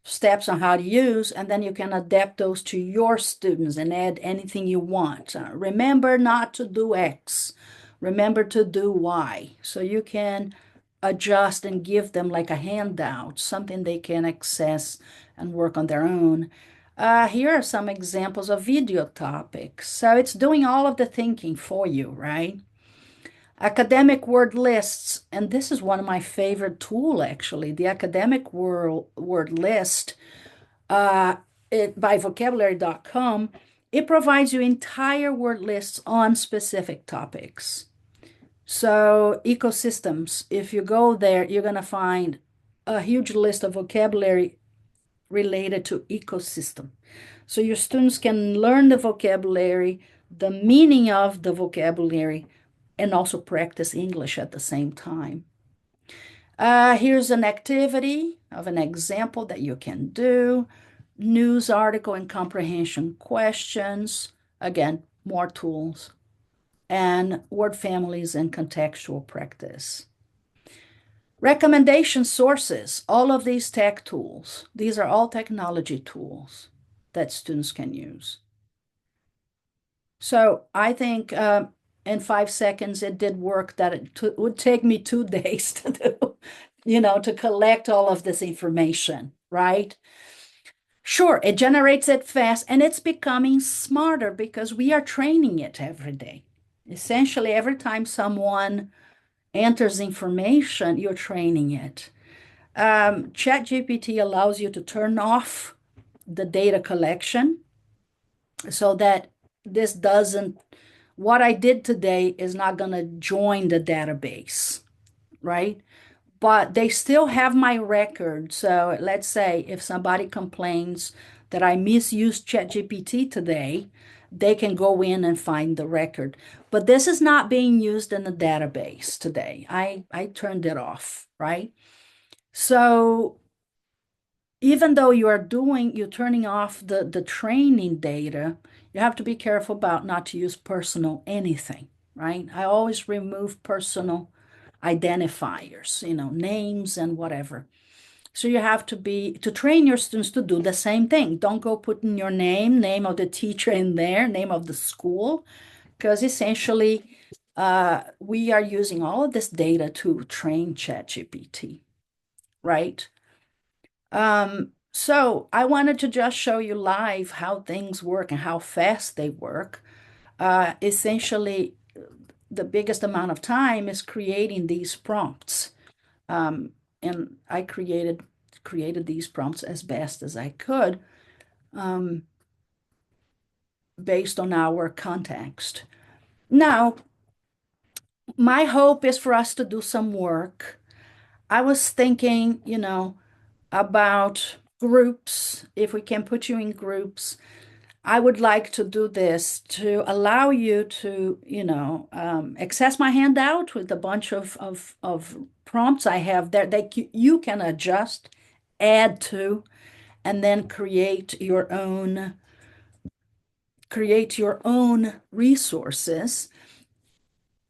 steps on how to use, and then you can adapt those to your students and add anything you want. Remember not to do X, remember to do Y. So you can adjust and give them like a handout, something they can access and work on their own. Here are some examples of video topics. So it's doing all of the thinking for you, right? Academic word lists, and this is one of my favorite tool actually, the academic word list by vocabulary.com. It provides you entire word lists on specific topics. So ecosystems, if you go there, you're going to find a huge list of vocabulary related to ecosystem. So your students can learn the vocabulary, the meaning of the vocabulary, and also practice English at the same time. Here's an activity of an example that you can do. News article and comprehension questions. Again, more tools. And word families and contextual practice. Recommendation sources, all of these tech tools. These are all technology tools that students can use. So I think in 5 seconds it did work that it would take me 2 days to do, to collect all of this information, right? Sure, it generates it fast and it's becoming smarter because we are training it every day. Essentially, every time someone enters information, you're training it. ChatGPT allows you to turn off the data collection so that this doesn't, what I did today is not going to join the database, right? But they still have my record. So let's say if somebody complains that I misused ChatGPT today, they can go in and find the record. But this is not being used in the database today. I turned it off, right? So even though you're turning off the training data, you have to be careful about not to use personal anything, right? I always remove personal identifiers, names and whatever. So you have to train your students to do the same thing. Don't go putting your name of the teacher in there, name of the school, because essentially we are using all of this data to train ChatGPT, right? So I wanted to just show you live how things work and how fast they work. Essentially, the biggest amount of time is creating these prompts. And I created these prompts as best as I could. based on our context. Now, my hope is for us to do some work. I was thinking, about groups, if we can put you in groups. I would like to do this to allow you to, access my handout with a bunch of prompts I have there that you can adjust, add to, and then create your own resources.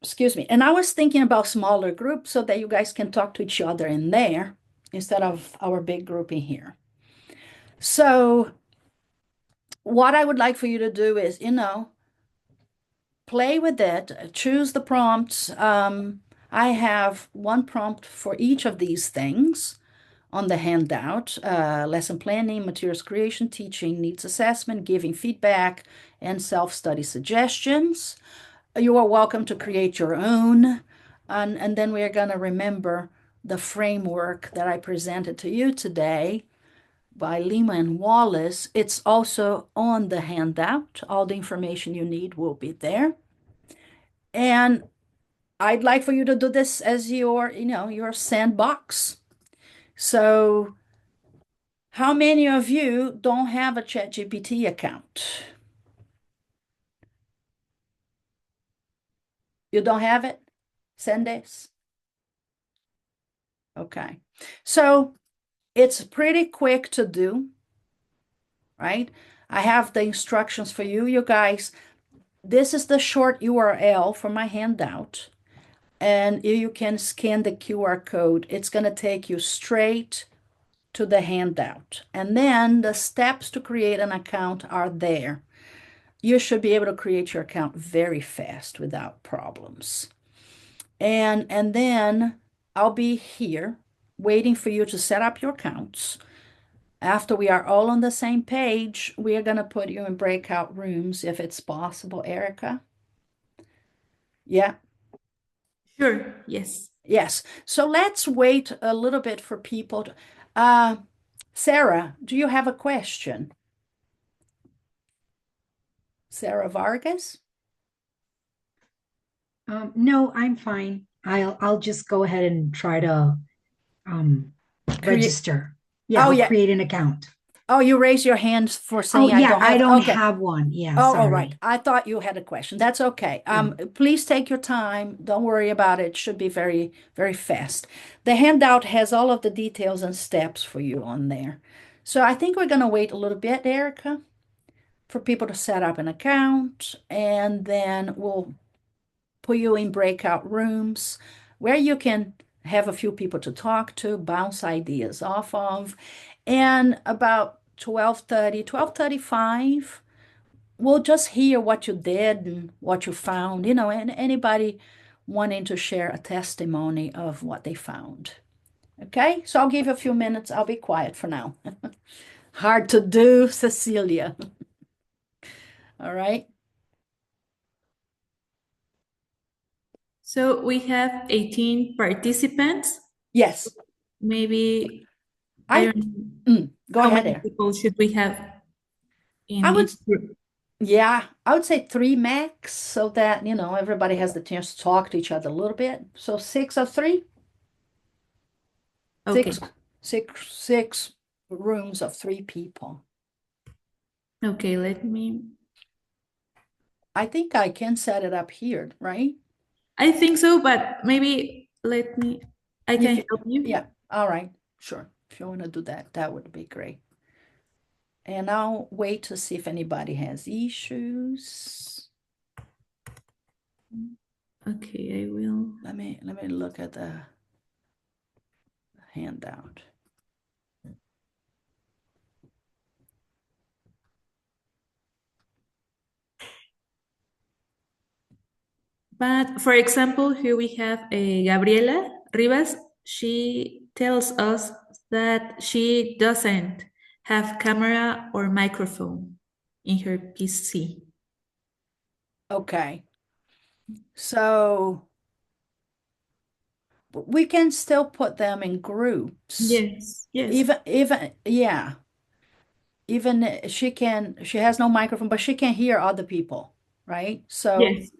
Excuse me. And I was thinking about smaller groups so that you guys can talk to each other in there instead of our big group in here. So what I would like for you to do is, play with it, choose the prompts. I have one prompt for each of these things on the handout: lesson planning, materials creation, teaching, needs assessment, giving feedback, and self-study suggestions. You are welcome to create your own. And then we are going to remember the framework that I presented to you today by Lima and Wallace. It's also on the handout. All the information you need will be there. And I'd like for you to do this as your sandbox. So how many of you don't have a ChatGPT account? You don't have it? Sendes? Okay. So it's pretty quick to do, right? I have the instructions for you, you guys. This is the short URL for my handout. And you can scan the QR code. It's going to take you straight to the handout. And then the steps to create an account are there. You should be able to create your account very fast without problems. And then I'll be here waiting for you to set up your accounts. After we are all on the same page, we are going to put you in breakout rooms if it's possible, Erica. Yeah. Sure, yes. Yes. So let's wait a little bit for people to, Sarah, do you have a question? Sarah Vargas? No, I'm fine. I'll just go ahead and try to register. Yeah, Oh, I'll yeah. create an account. Oh, you raise your hands for Oh, saying I yeah, don't I have. don't Okay. have one. Yeah, Oh, all sorry. right. I thought you had a question. That's okay. Yeah. Please take your time. Don't worry about it. It should be very, very fast. The handout has all of the details and steps for you on there. So I think we're going to wait a little bit, Erica, for people to set up an account, and then we'll put you in breakout rooms where you can have a few people to talk to, bounce ideas off of. And about 12:30, 12:35, we'll just hear what you did and what you found, and anybody wanting to share a testimony of what they found. Okay, so I'll give you a few minutes. I'll be quiet for now. Hard to do, Cecilia. All right. So we have 18 participants. Yes. Maybe I don't know Go how ahead many there. people should we have I in would, each group. yeah, I would say 3 max so that, everybody has the chance to talk to each other a little bit. So 6 of 3, Okay. six rooms of 3 people. Okay, let me. I think I can set it up here, right? I think so, but maybe I can help you. Yeah, all right, sure. If you want to do that, that would be great. And I'll wait to see if anybody has issues. Okay, I will. Let me look at the handout. But for example, here we have a Gabriela Rivas. She tells us that she doesn't have camera or microphone in her PC. Okay. So we can still put them in groups. Yes, yes. Even, yeah. even she has no microphone, but she can hear other people, right? Yes.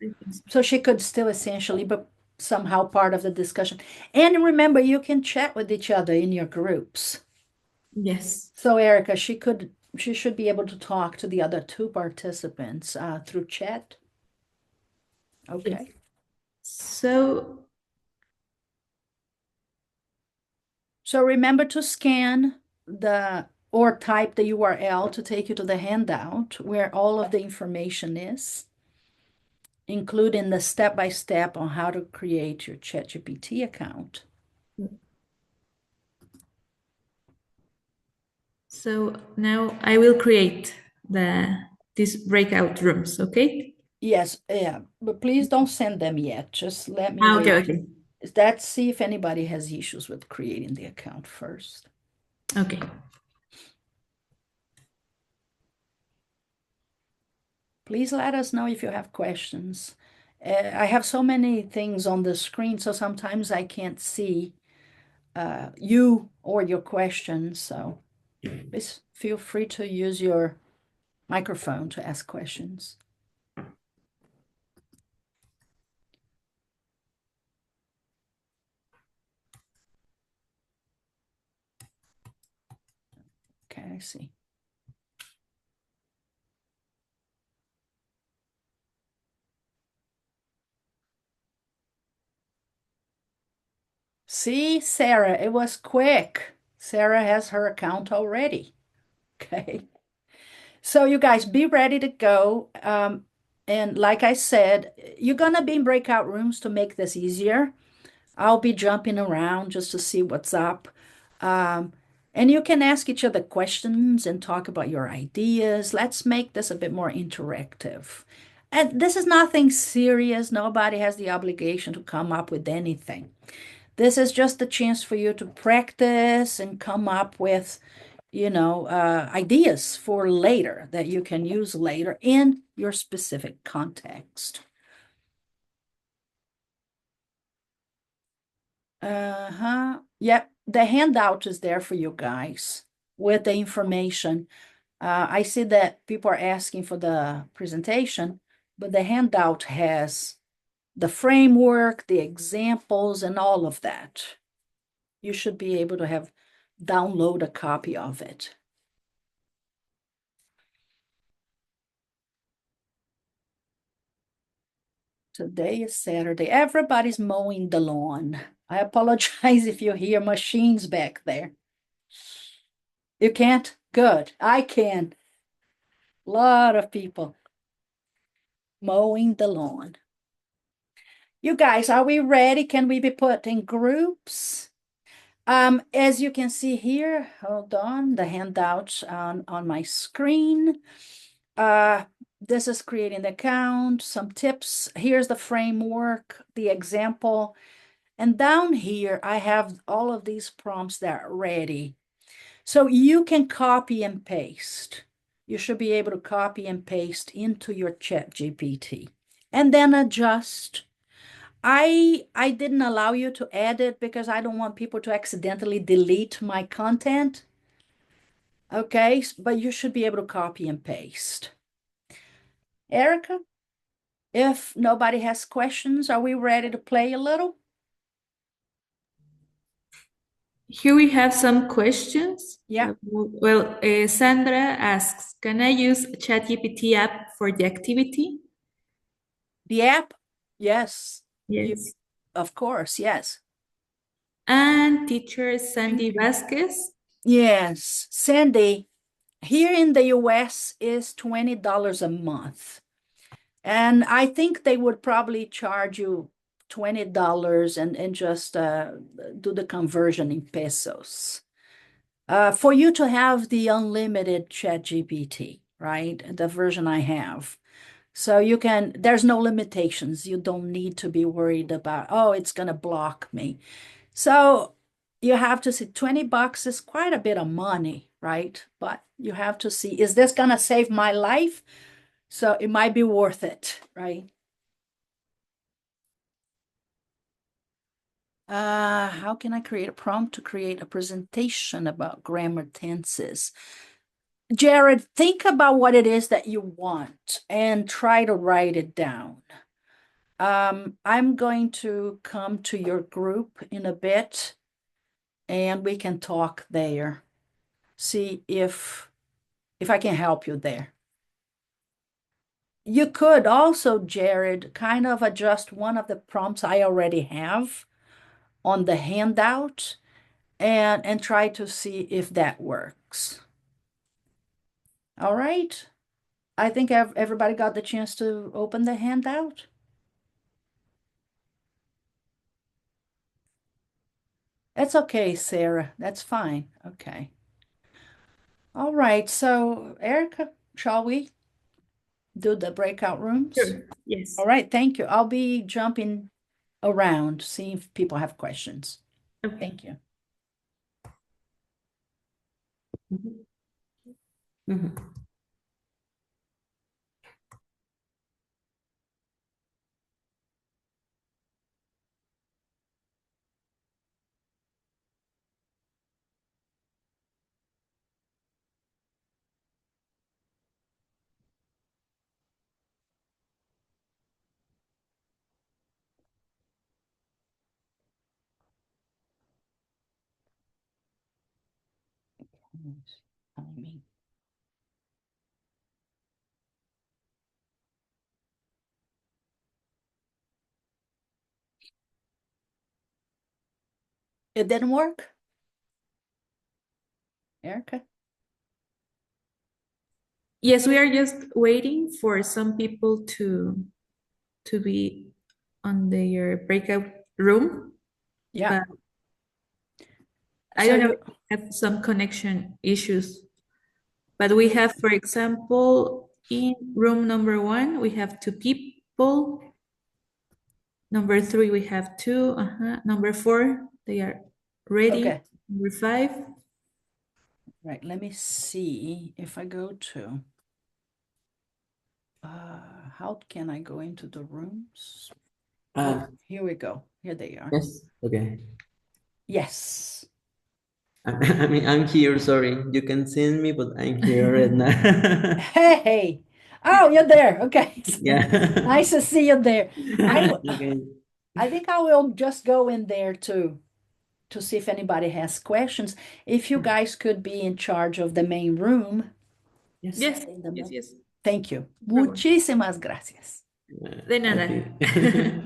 So she could still essentially, but somehow part of the discussion. And remember, you can chat with each other in your groups. Yes. So Erica, she should be able to talk to the other two participants through chat. Okay. Yes. So Remember to scan or type the URL to take you to the handout where all of the information is, including the step-by-step on how to create your ChatGPT account. So now I will create these breakout rooms, okay? Yes, yeah, but please don't send them yet. Just let me Okay, wait. okay. Let's see if anybody has issues with creating the account first. Okay. Please let us know if you have questions. I have so many things on the screen, so sometimes I can't see you or your questions. So please feel free to use your microphone to ask questions. Okay, I see. See, Sarah, it was quick. Sarah has her account already. Okay. So you guys be ready to go. And like I said, you're gonna be in breakout rooms to make this easier. I'll be jumping around just to see what's up. And you can ask each other questions and talk about your ideas. Let's make this a bit more interactive. And this is nothing serious. Nobody has the obligation to come up with anything. This is just a chance for you to practice and come up with, ideas for later that you can use later in your specific context. Yep, the handout is there for you guys with the information. I see that people are asking for the presentation, but the handout has the framework, the examples, and all of that. You should be able to download a copy of it. Today is Saturday. Everybody's mowing the lawn. I apologize if you hear machines back there. You can't? Good. I can. A lot of people mowing the lawn. You guys, are we ready? Can we be put in groups? As you can see here, hold on, the handout on my screen. This is creating the account, some tips. Here's the framework, the example. And down here, I have all of these prompts that are ready. So you can copy and paste. You should be able to copy and paste into your ChatGPT and then adjust. I didn't allow you to edit because I don't want people to accidentally delete my content. Okay, but you should be able to copy and paste. Erica, if nobody has questions, are we ready to play a little? Here we have some questions. Yeah. Well, Sandra asks, can I use ChatGPT app for the activity? The app? Yes. Yes. Of course, yes. And teacher Sandy Vasquez. Yes, Sandy, here in the US is $20 a month. And I think they would probably charge you $20 and just do the conversion in pesos. For you to have the unlimited ChatGPT, right? The version I have. So there's no limitations. You don't need to be worried about, oh, it's going to block me. So you have to see $20 is quite a bit of money, right? But you have to see, is this going to save my life? So it might be worth it, right? How can I create a prompt to create a presentation about grammar tenses? Jared, think about what it is that you want and try to write it down. I'm going to come to your group in a bit and we can talk there. See if I can help you there. You could also, Jared, kind of adjust one of the prompts I already have on the handout and try to see if that works. All right. I think everybody got the chance to open the handout. That's okay, Sarah. That's fine. Okay. All right. So, Erica, shall we do the breakout rooms? Sure. Yes. All right. Thank you. I'll be jumping around, seeing if people have questions. Okay. Thank you. Mhm. Timing. It didn't work? Erica? Yes, we are just waiting for some people to be on their breakout room. Yeah. But I So don't know you if we have some connection issues. But we have, for example, in room number 1, we have 2 people. Number 3, we have 2. Number 4, they are ready. okay. Number 5. Right. Let me see if I go to how can I go into the rooms? Uh, Oh, here we go. Here they are. yes. Okay. Yes. I mean, I'm here. Sorry, you can see me, but I'm here right now. Hey. Oh, you're there. Okay. Yeah. Nice to see you there. Okay. I think I will just go in there to see if anybody has questions. If you guys could be in charge of the main room. Yes. Yes, yes. Thank you. No problem. Muchísimas gracias. De nada. Okay.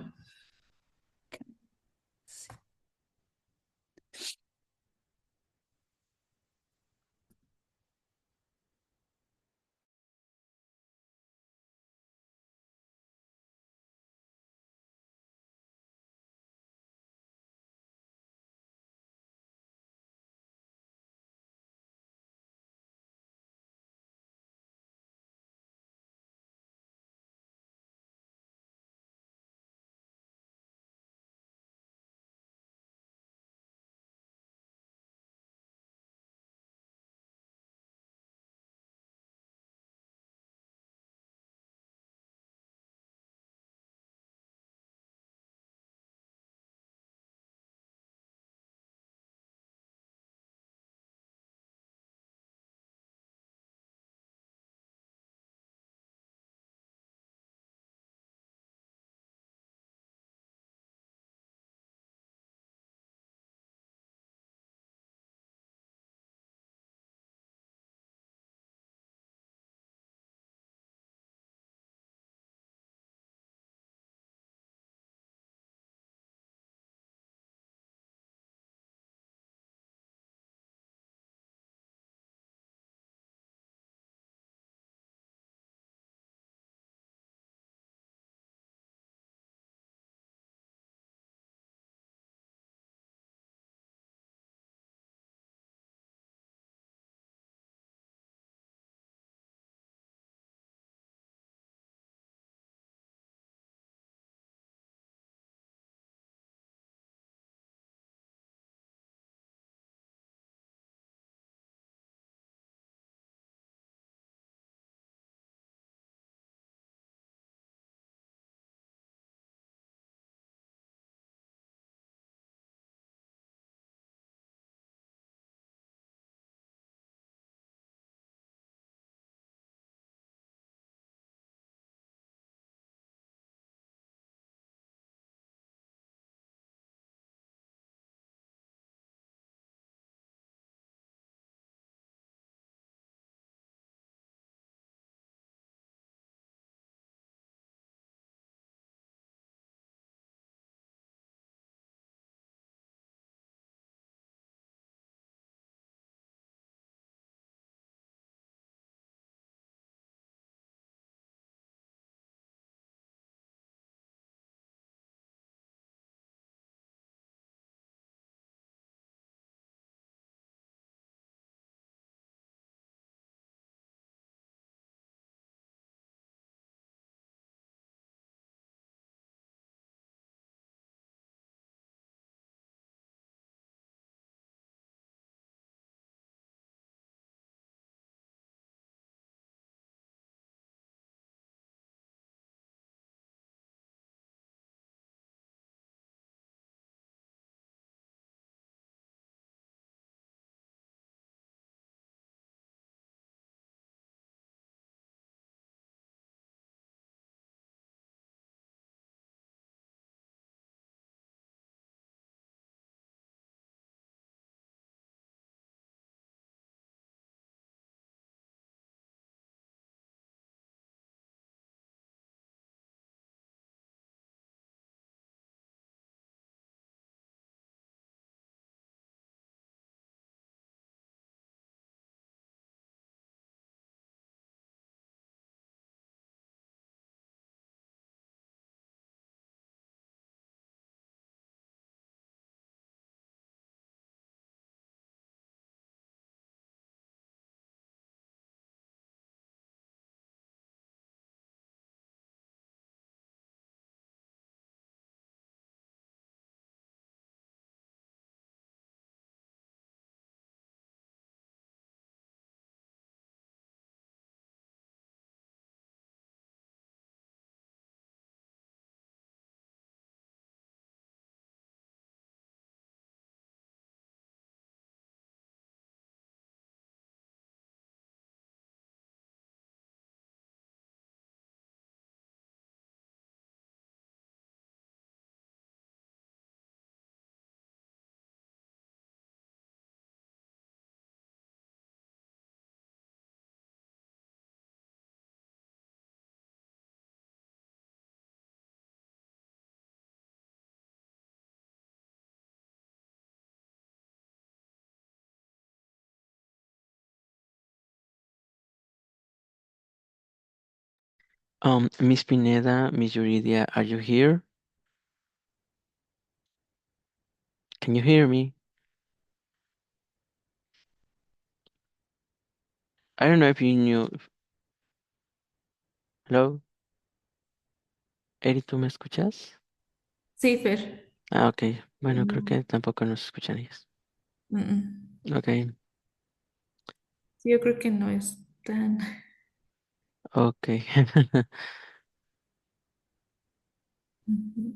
Miss Pineda, Miss Yuridia, are you here? Can you hear me? I don't know if you knew. Hello, Eri, ¿tú me escuchas? Sí, Fer. Ah, ok. Bueno, creo No. que tampoco nos escucharías. Ok, Sí, yo creo que no es tan... ok. Ujú.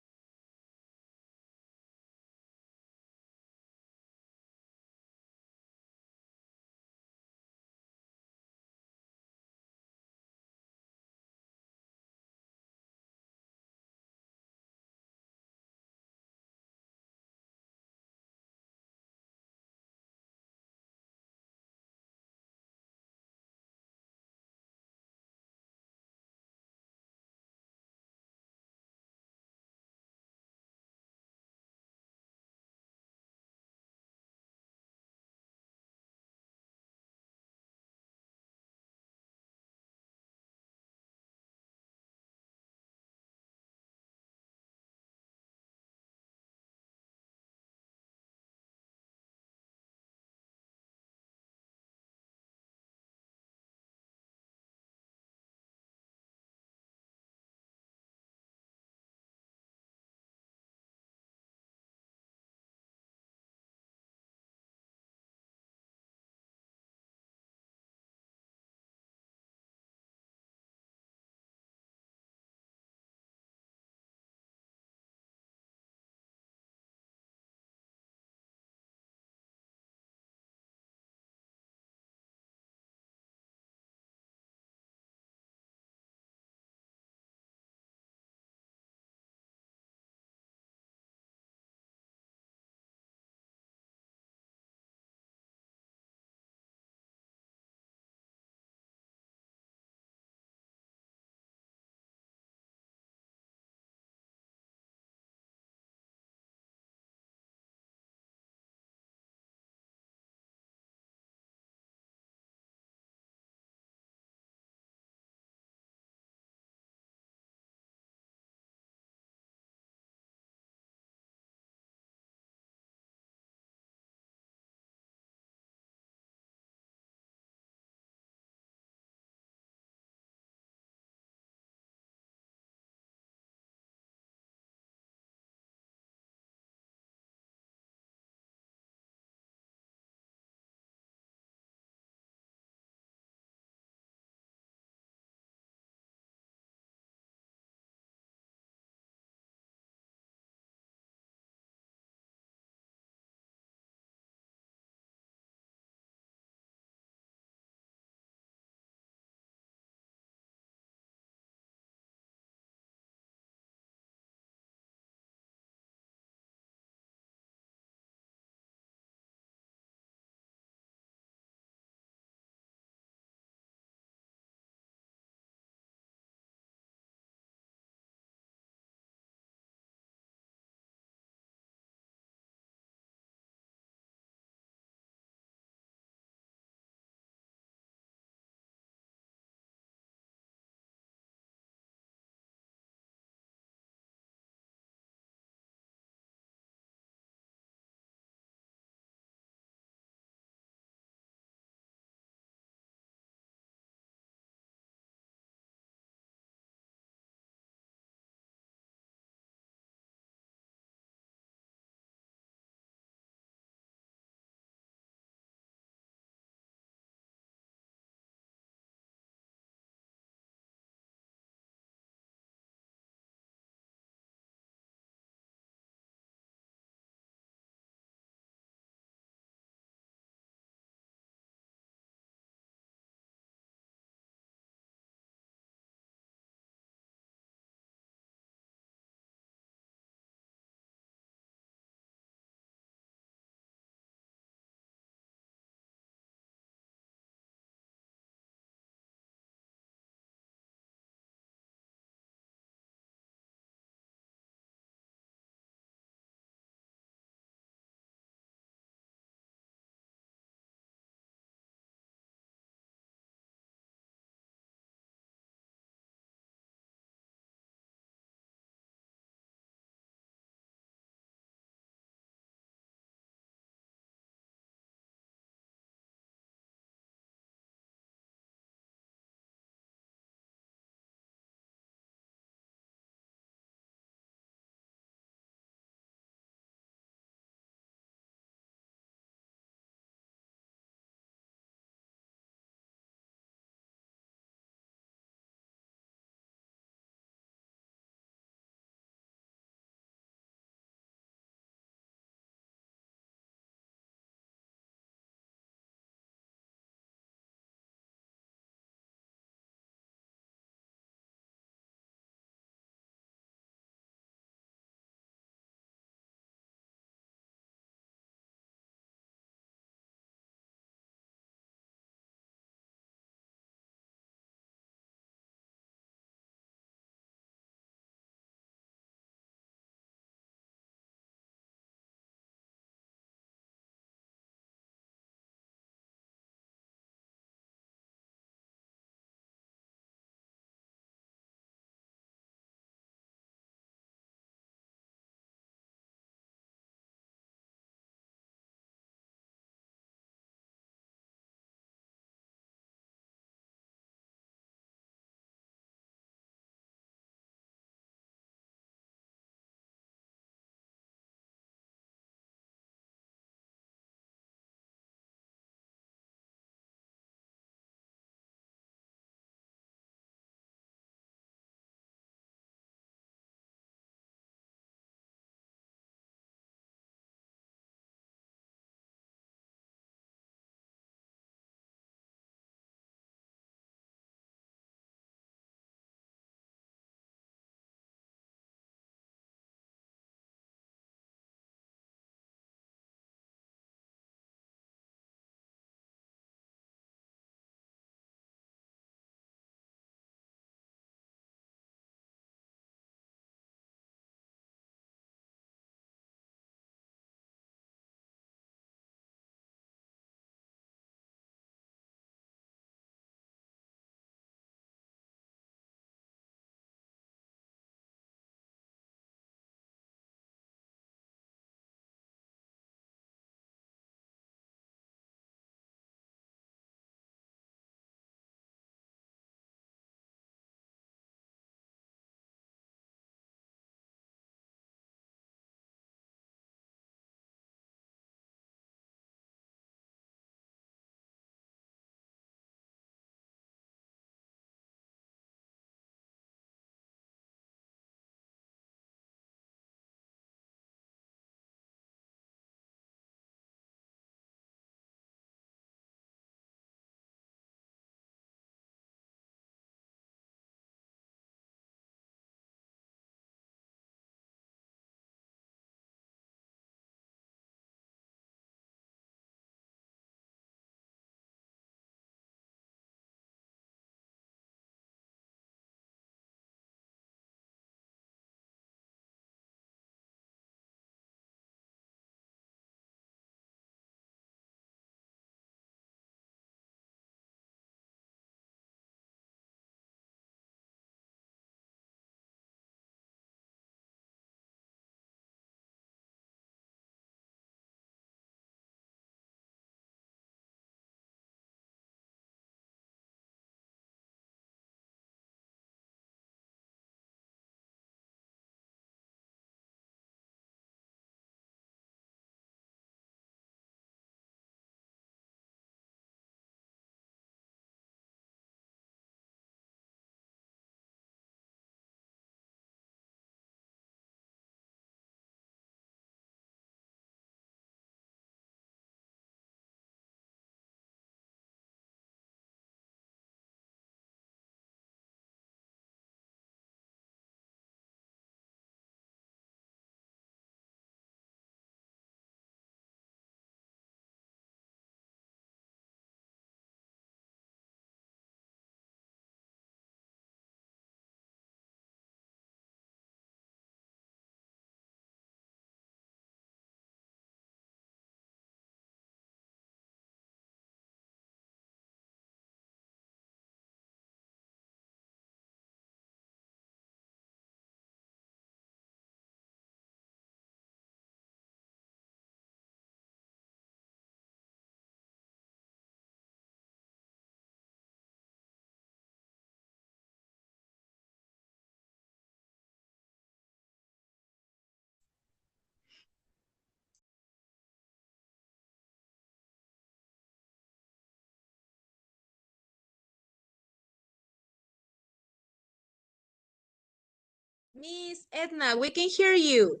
Miss Edna, we can hear you.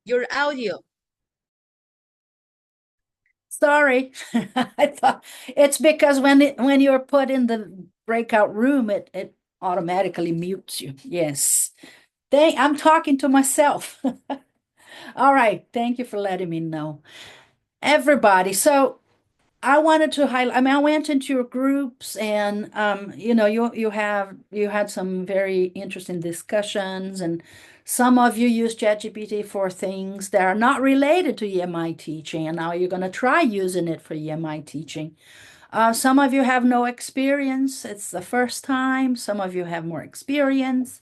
Your audio. Sorry, I thought it's because when you're put in the breakout room, it automatically mutes you. Yes. I'm talking to myself. All right, thank you for letting me know. Everybody, so I wanted to highlight, I mean, I went into your groups and you had some very interesting discussions, and some of you use ChatGPT for things that are not related to EMI teaching, and now you're going to try using it for EMI teaching. Some of you have no experience. It's the first time. Some of you have more experience.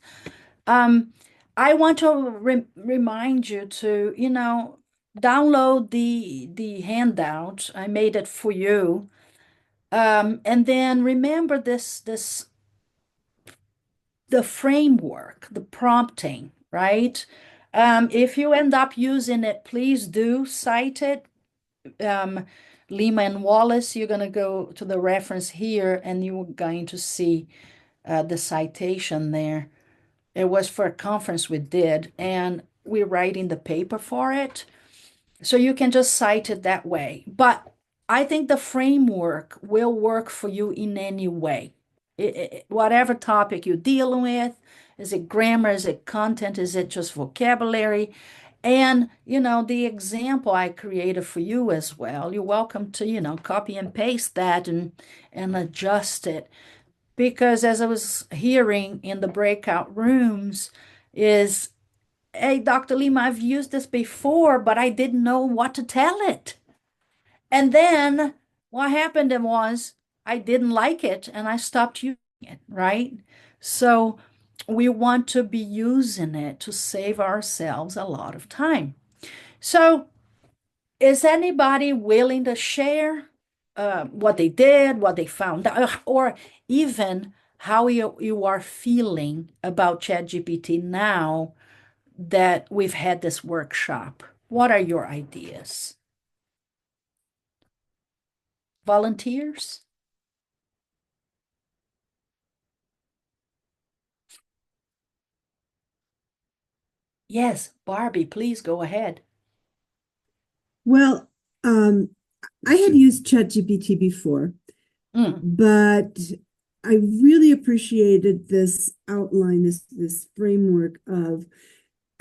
I want to remind you to, download the handout. I made it for you. And then remember the framework, the prompting, right? If you end up using it, please do cite it. Lima and Wallace, you're going to go to the reference here and you're going to see the citation there. It was for a conference we did, and we're writing the paper for it. So you can just cite it that way. But I think the framework will work for you in any way. Whatever topic you're dealing with, is it grammar, is it content, is it just vocabulary? And, the example I created for you as well, you're welcome to, copy and paste that and adjust it. Because as I was hearing in the breakout rooms, is, hey, Dr. Lima, I've used this before, but I didn't know what to tell it. And then what happened was I didn't like it and I stopped using it, right? So we want to be using it to save ourselves a lot of time. So is anybody willing to share what they did, what they found out, or even how you are feeling about ChatGPT now that we've had this workshop? What are your ideas? Volunteers? Yes, Barbie, please go ahead. Well, I had used ChatGPT before, but I really appreciated this outline, this framework of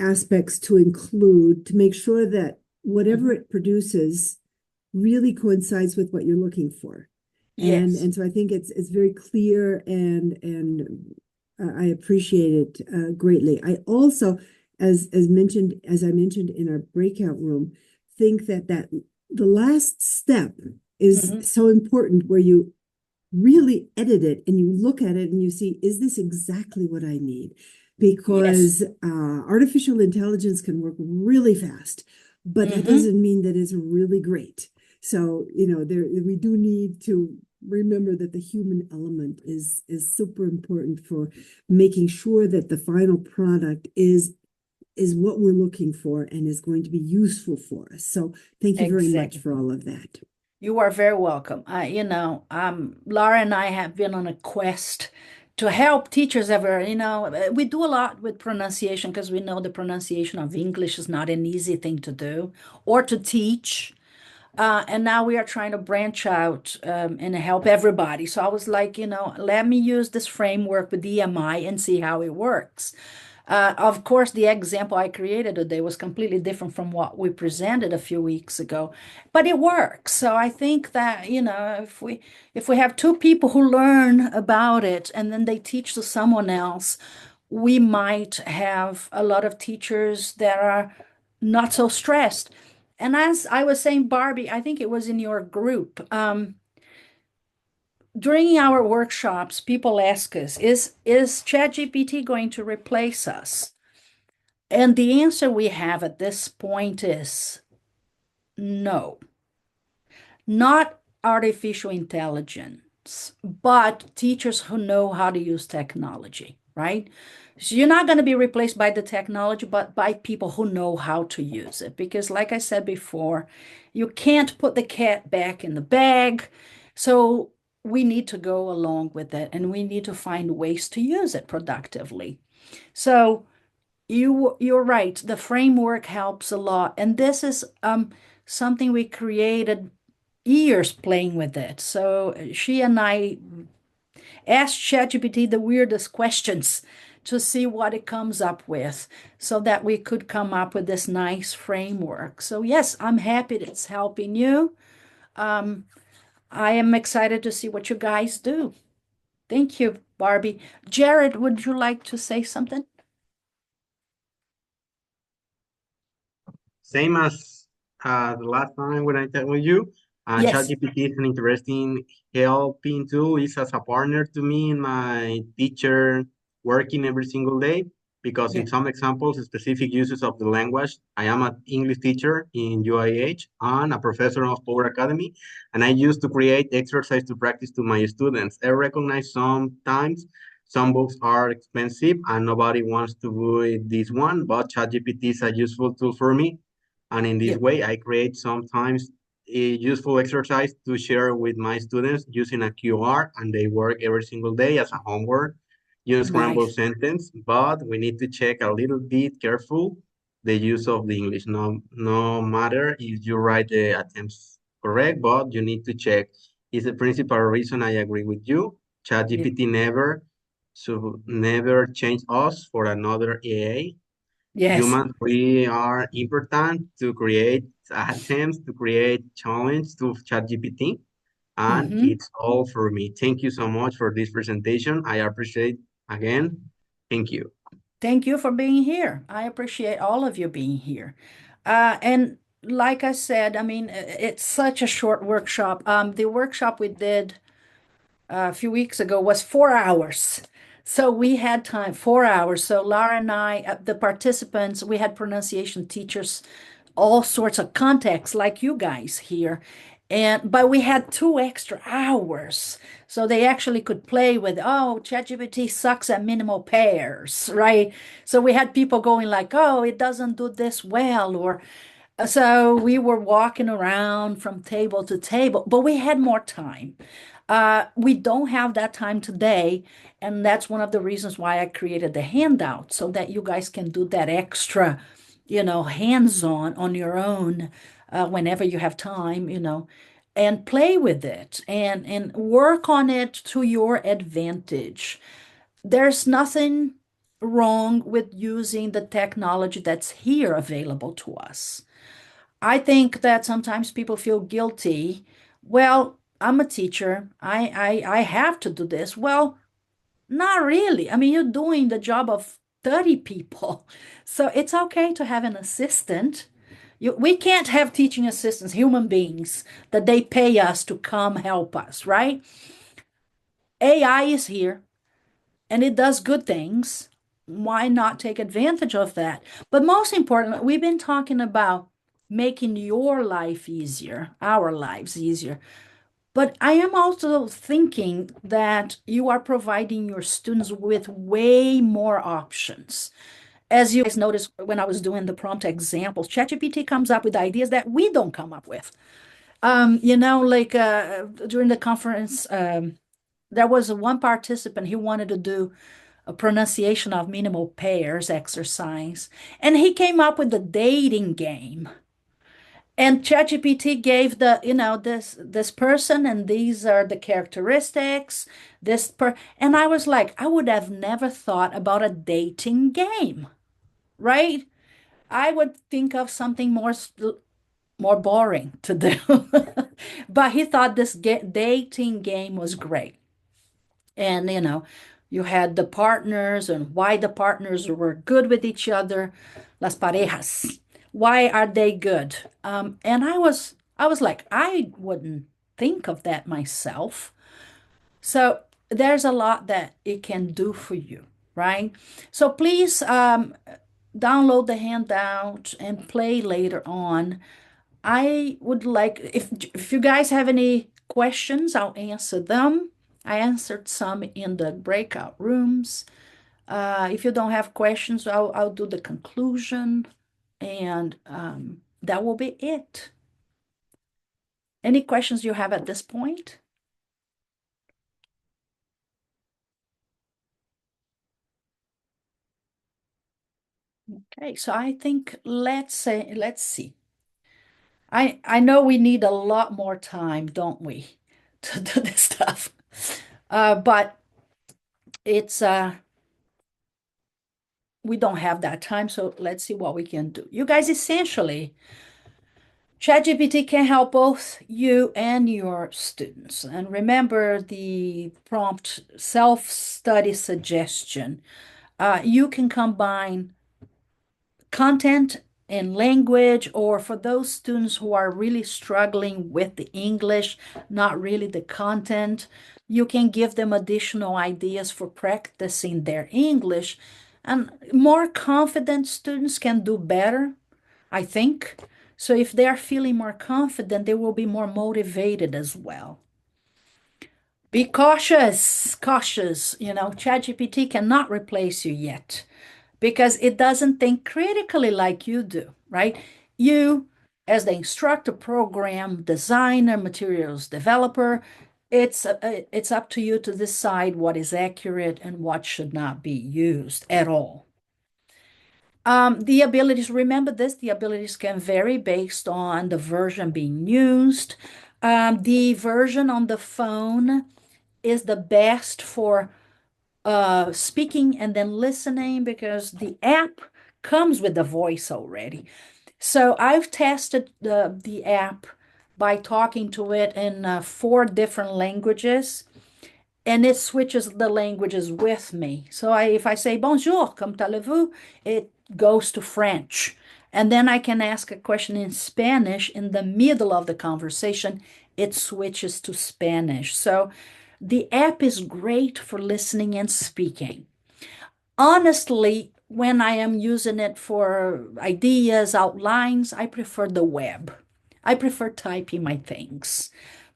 aspects to include to make sure that whatever it produces really coincides with what you're looking for. Yes. And so I think it's very clear, and I appreciate it greatly. I also, as I mentioned in our breakout room, think that the last step is so important, where you really edit it and you look at it and you see, is this exactly what I need? Because artificial intelligence can work really fast, but that doesn't mean that it's really great. So, we do need to remember that the human element is super important for making sure that the final product is what we're looking for and is going to be useful for us. So thank you very much for all of that. You are very welcome. Laura and I have been on a quest to help teachers we do a lot with pronunciation, because we know the pronunciation of English is not an easy thing to do or to teach. And now we are trying to branch out and help everybody. So I was like, let me use this framework with EMI and see how it works. Of course, the example I created today was completely different from what we presented a few weeks ago, but it works. So I think that, if we have two people who learn about it and then they teach to someone else, we might have a lot of teachers that are not so stressed. And as I was saying, Barbie, I think it was in your group, during our workshops, people ask us, is ChatGPT going to replace us? And the answer we have at this point is no. Not artificial intelligence, but teachers who know how to use technology, right? So you're not going to be replaced by the technology, but by people who know how to use it. Because like I said before, you can't put the cat back in the bag. So we need to go along with it, and we need to find ways to use it productively. So You're right. The framework helps a lot. And this is something we created years playing with it. So she and I asked ChatGPT the weirdest questions to see what it comes up with so that we could come up with this nice framework. So yes, I'm happy it's helping you. I am excited to see what you guys do. Thank you, Barbie. Jared, would you like to say something? Same as the last time when I talked with you, Yes. ChatGPT is an interesting helping tool. It's as a partner to me in my teacher working every single day because Yeah. in some examples, specific uses of the language, I am an English teacher in UIH and a professor of Power Academy, and I used to create exercise to practice to my students. I recognize sometimes some books are expensive and nobody wants to do this one, but ChatGPT is a useful tool for me, and in this Yeah. way, I create sometimes a useful exercise to share with my students using a QR, and they work every single day as a homework. Use scramble Nice. sentence, but we need to check a little bit careful the use of the English. No matter if you write the attempts correct, but you need to check. Is the principal reason I agree with you. Yeah. ChatGPT never change us for another AI. Yes. Humans, we are important to create attempts to create challenge to ChatGPT, and Mm-hmm. it's all for me. Thank you so much for this presentation. I appreciate again. Thank you. Thank you for being here. I appreciate all of you being here. And like I said, I mean, it's such a short workshop. The workshop we did a few weeks ago was 4 hours. So we had time, 4 hours. So Laura and I, the participants, we had pronunciation teachers, all sorts of contexts like you guys here. But we had 2 extra hours. So they actually could play with, oh, ChatGPT sucks at minimal pairs, right? So we had people going like, oh, it doesn't do this well, or so we were walking around from table to table, but we had more time. We don't have that time today, and that's one of the reasons why I created the handout so that you guys can do that extra, hands-on on your own whenever you have time, and play with it and work on it to your advantage. There's nothing wrong with using the technology that's here available to us. I think that sometimes people feel guilty. Well, I'm a teacher. I have to do this. Well, not really. I mean, you're doing the job of 30 people. So it's okay to have an assistant. We can't have teaching assistants, human beings, that they pay us to come help us, right? AI is here and it does good things. Why not take advantage of that? But most importantly, we've been talking about making your life easier, our lives easier. But I am also thinking that you are providing your students with way more options. As you guys noticed when I was doing the prompt examples, ChatGPT comes up with ideas that we don't come up with. Like during the conference, there was one participant, he wanted to do a pronunciation of minimal pairs exercise, and he came up with a dating game. And ChatGPT gave this person, and these are the characteristics. And I was like, I would have never thought about a dating game, right? I would think of something more boring to do. But he thought this dating game was great. And you had the partners and why the partners were good with each other, las parejas. Why are they good? And I was like, I wouldn't think of that myself. So there's a lot that it can do for you, right? So please download the handout and play later on. I would like, if you guys have any questions, I'll answer them. I answered some in the breakout rooms. If you don't have questions, I'll do the conclusion, and that will be it. Any questions you have at this point? Okay, so I think let's see. I know we need a lot more time, don't we, to do this stuff. But it's we don't have that time, so let's see what we can do. You guys, essentially, ChatGPT can help both you and your students. And remember the prompt self-study suggestion. You can combine content and language, or for those students who are really struggling with the English, not really the content, you can give them additional ideas for practicing their English. And more confident students can do better, I think. So if they are feeling more confident, they will be more motivated as well. Be cautious, cautious. ChatGPT cannot replace you yet because it doesn't think critically like you do, right? You, as the instructor, program designer, materials developer, it's up to you to decide what is accurate and what should not be used at all. The abilities, remember this, the abilities can vary based on the version being used. The version on the phone is the best for speaking and then listening because the app comes with the voice already. So I've tested the app by talking to it in 4 different languages, and it switches the languages with me. So if I say bonjour, comment allez-vous, it goes to French. And then I can ask a question in Spanish in the middle of the conversation, it switches to Spanish. So the app is great for listening and speaking. Honestly, when I am using it for ideas, outlines, I prefer the web. I prefer typing my things.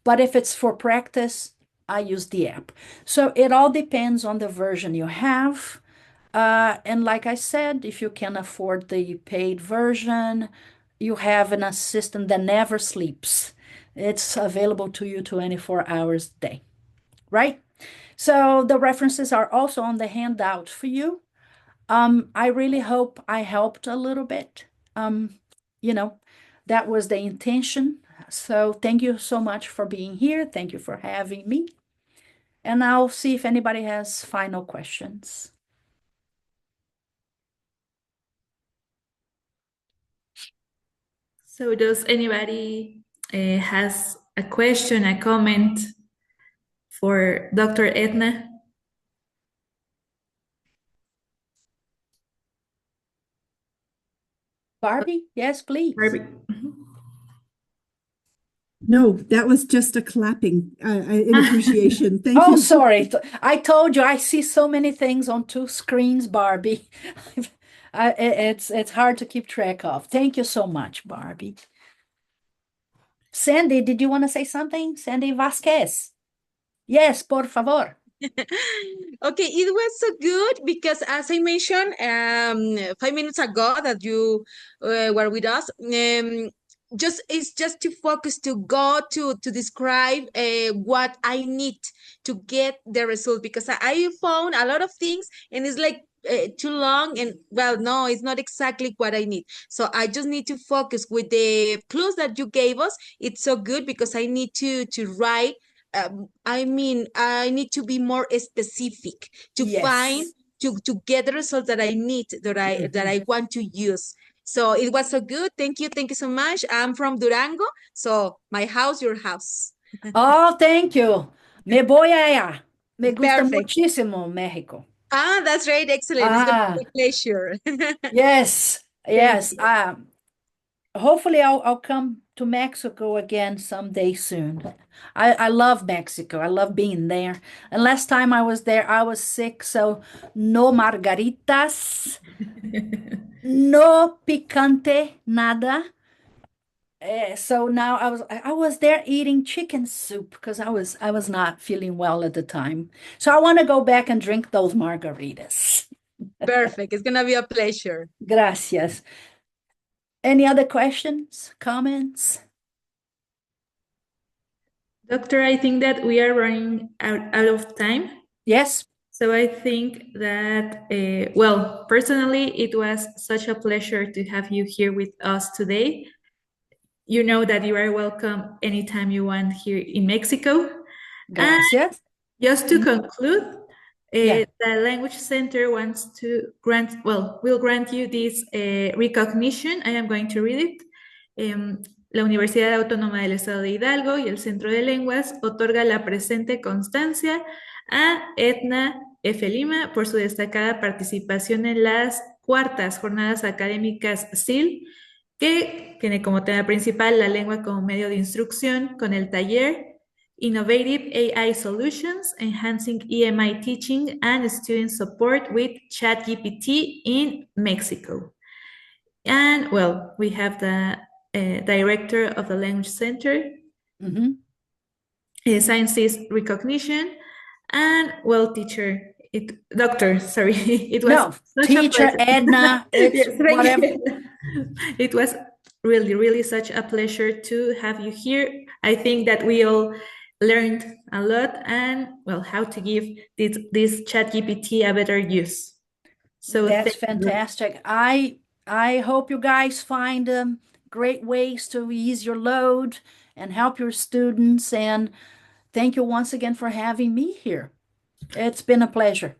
But if it's for practice, I use the app. So it all depends on the version you have. And like I said, if you can afford the paid version, you have an assistant that never sleeps. It's available to you 24 hours a day, right? So the references are also on the handout for you. I really hope I helped a little bit. You know, that was the intention. So thank you so much for being here. Thank you for having me. And I'll see if anybody has final questions. So does anybody has a question, a comment for Dr. Edna? Barbie, yes, please. Barbie. No, that was just a clapping in appreciation. Thank you. Oh, sorry. I told you I see so many things on 2 screens, Barbie. It's hard to keep track of. Thank you so much, Barbie. Sandy, did you want to say something? Sandy Vasquez. Yes, por favor. Okay, it was so good because as I mentioned 5 minutes ago that you were with us, it's just to focus to go to describe what I need to get the result because I found a lot of things and it's like too long and well no it's not exactly what I need, so I just need to focus with the clues that you gave us. It's so good because I need to write. I mean, I need to be more specific to find Yes. to get the results that I need that I want to use. So it was so good. Thank you so much. I'm from Durango, so my house, your house. Oh, thank you. Me voy allá. Me gusta Perfect. muchísimo México. Ah, that's right. Excellent. It's gonna be a pleasure. Yes, Thank yes. you. Hopefully I'll come to Mexico again someday soon. I love Mexico. I love being there. And last time I was there, I was sick, so no margaritas, no picante, nada. So now I was there eating chicken soup because I was not feeling well at the time. So I want to go back and drink those margaritas. Perfect. It's gonna be a pleasure. Gracias. Any other questions, comments? Doctor, I think that we are running out of time. Yes. So I think that, well, personally, it was such a pleasure to have you here with us today. You know that you are welcome anytime you want here in Mexico. And Gracias. just to conclude, Yeah. the Language Center wants to grant, well, will grant you this recognition. I am going to read it. La Universidad Autónoma del Estado de Hidalgo y el Centro de Lenguas otorga la presente constancia a Edna F. Lima por su destacada participación en las cuartas jornadas académicas SIL, que tiene como tema principal la lengua como medio de instrucción, con el taller Innovative AI Solutions, Enhancing EMI Teaching and Student Support with ChatGPT in Mexico. And, well, we have the director of the Language Center, Sciences Recognition, and, well, doctor, sorry. It was no, teacher Edna, it's yes, whatever. It was really, really such a pleasure to have you here. I think that we all learned a lot and, well, how to give this ChatGPT a better use. So that's fantastic. I hope you guys find great ways to ease your load and help your students. And thank you once again for having me here. It's been a pleasure.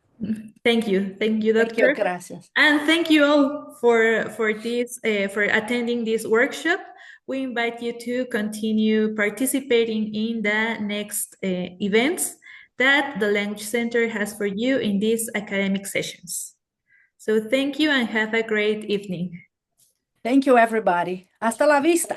Thank you, Doctor. Thank you, gracias. And thank you all for this for attending this workshop. We invite you to continue participating in the next events that the Language Center has for you in these academic sessions. So thank you and have a great evening. Thank you, everybody. Hasta la vista.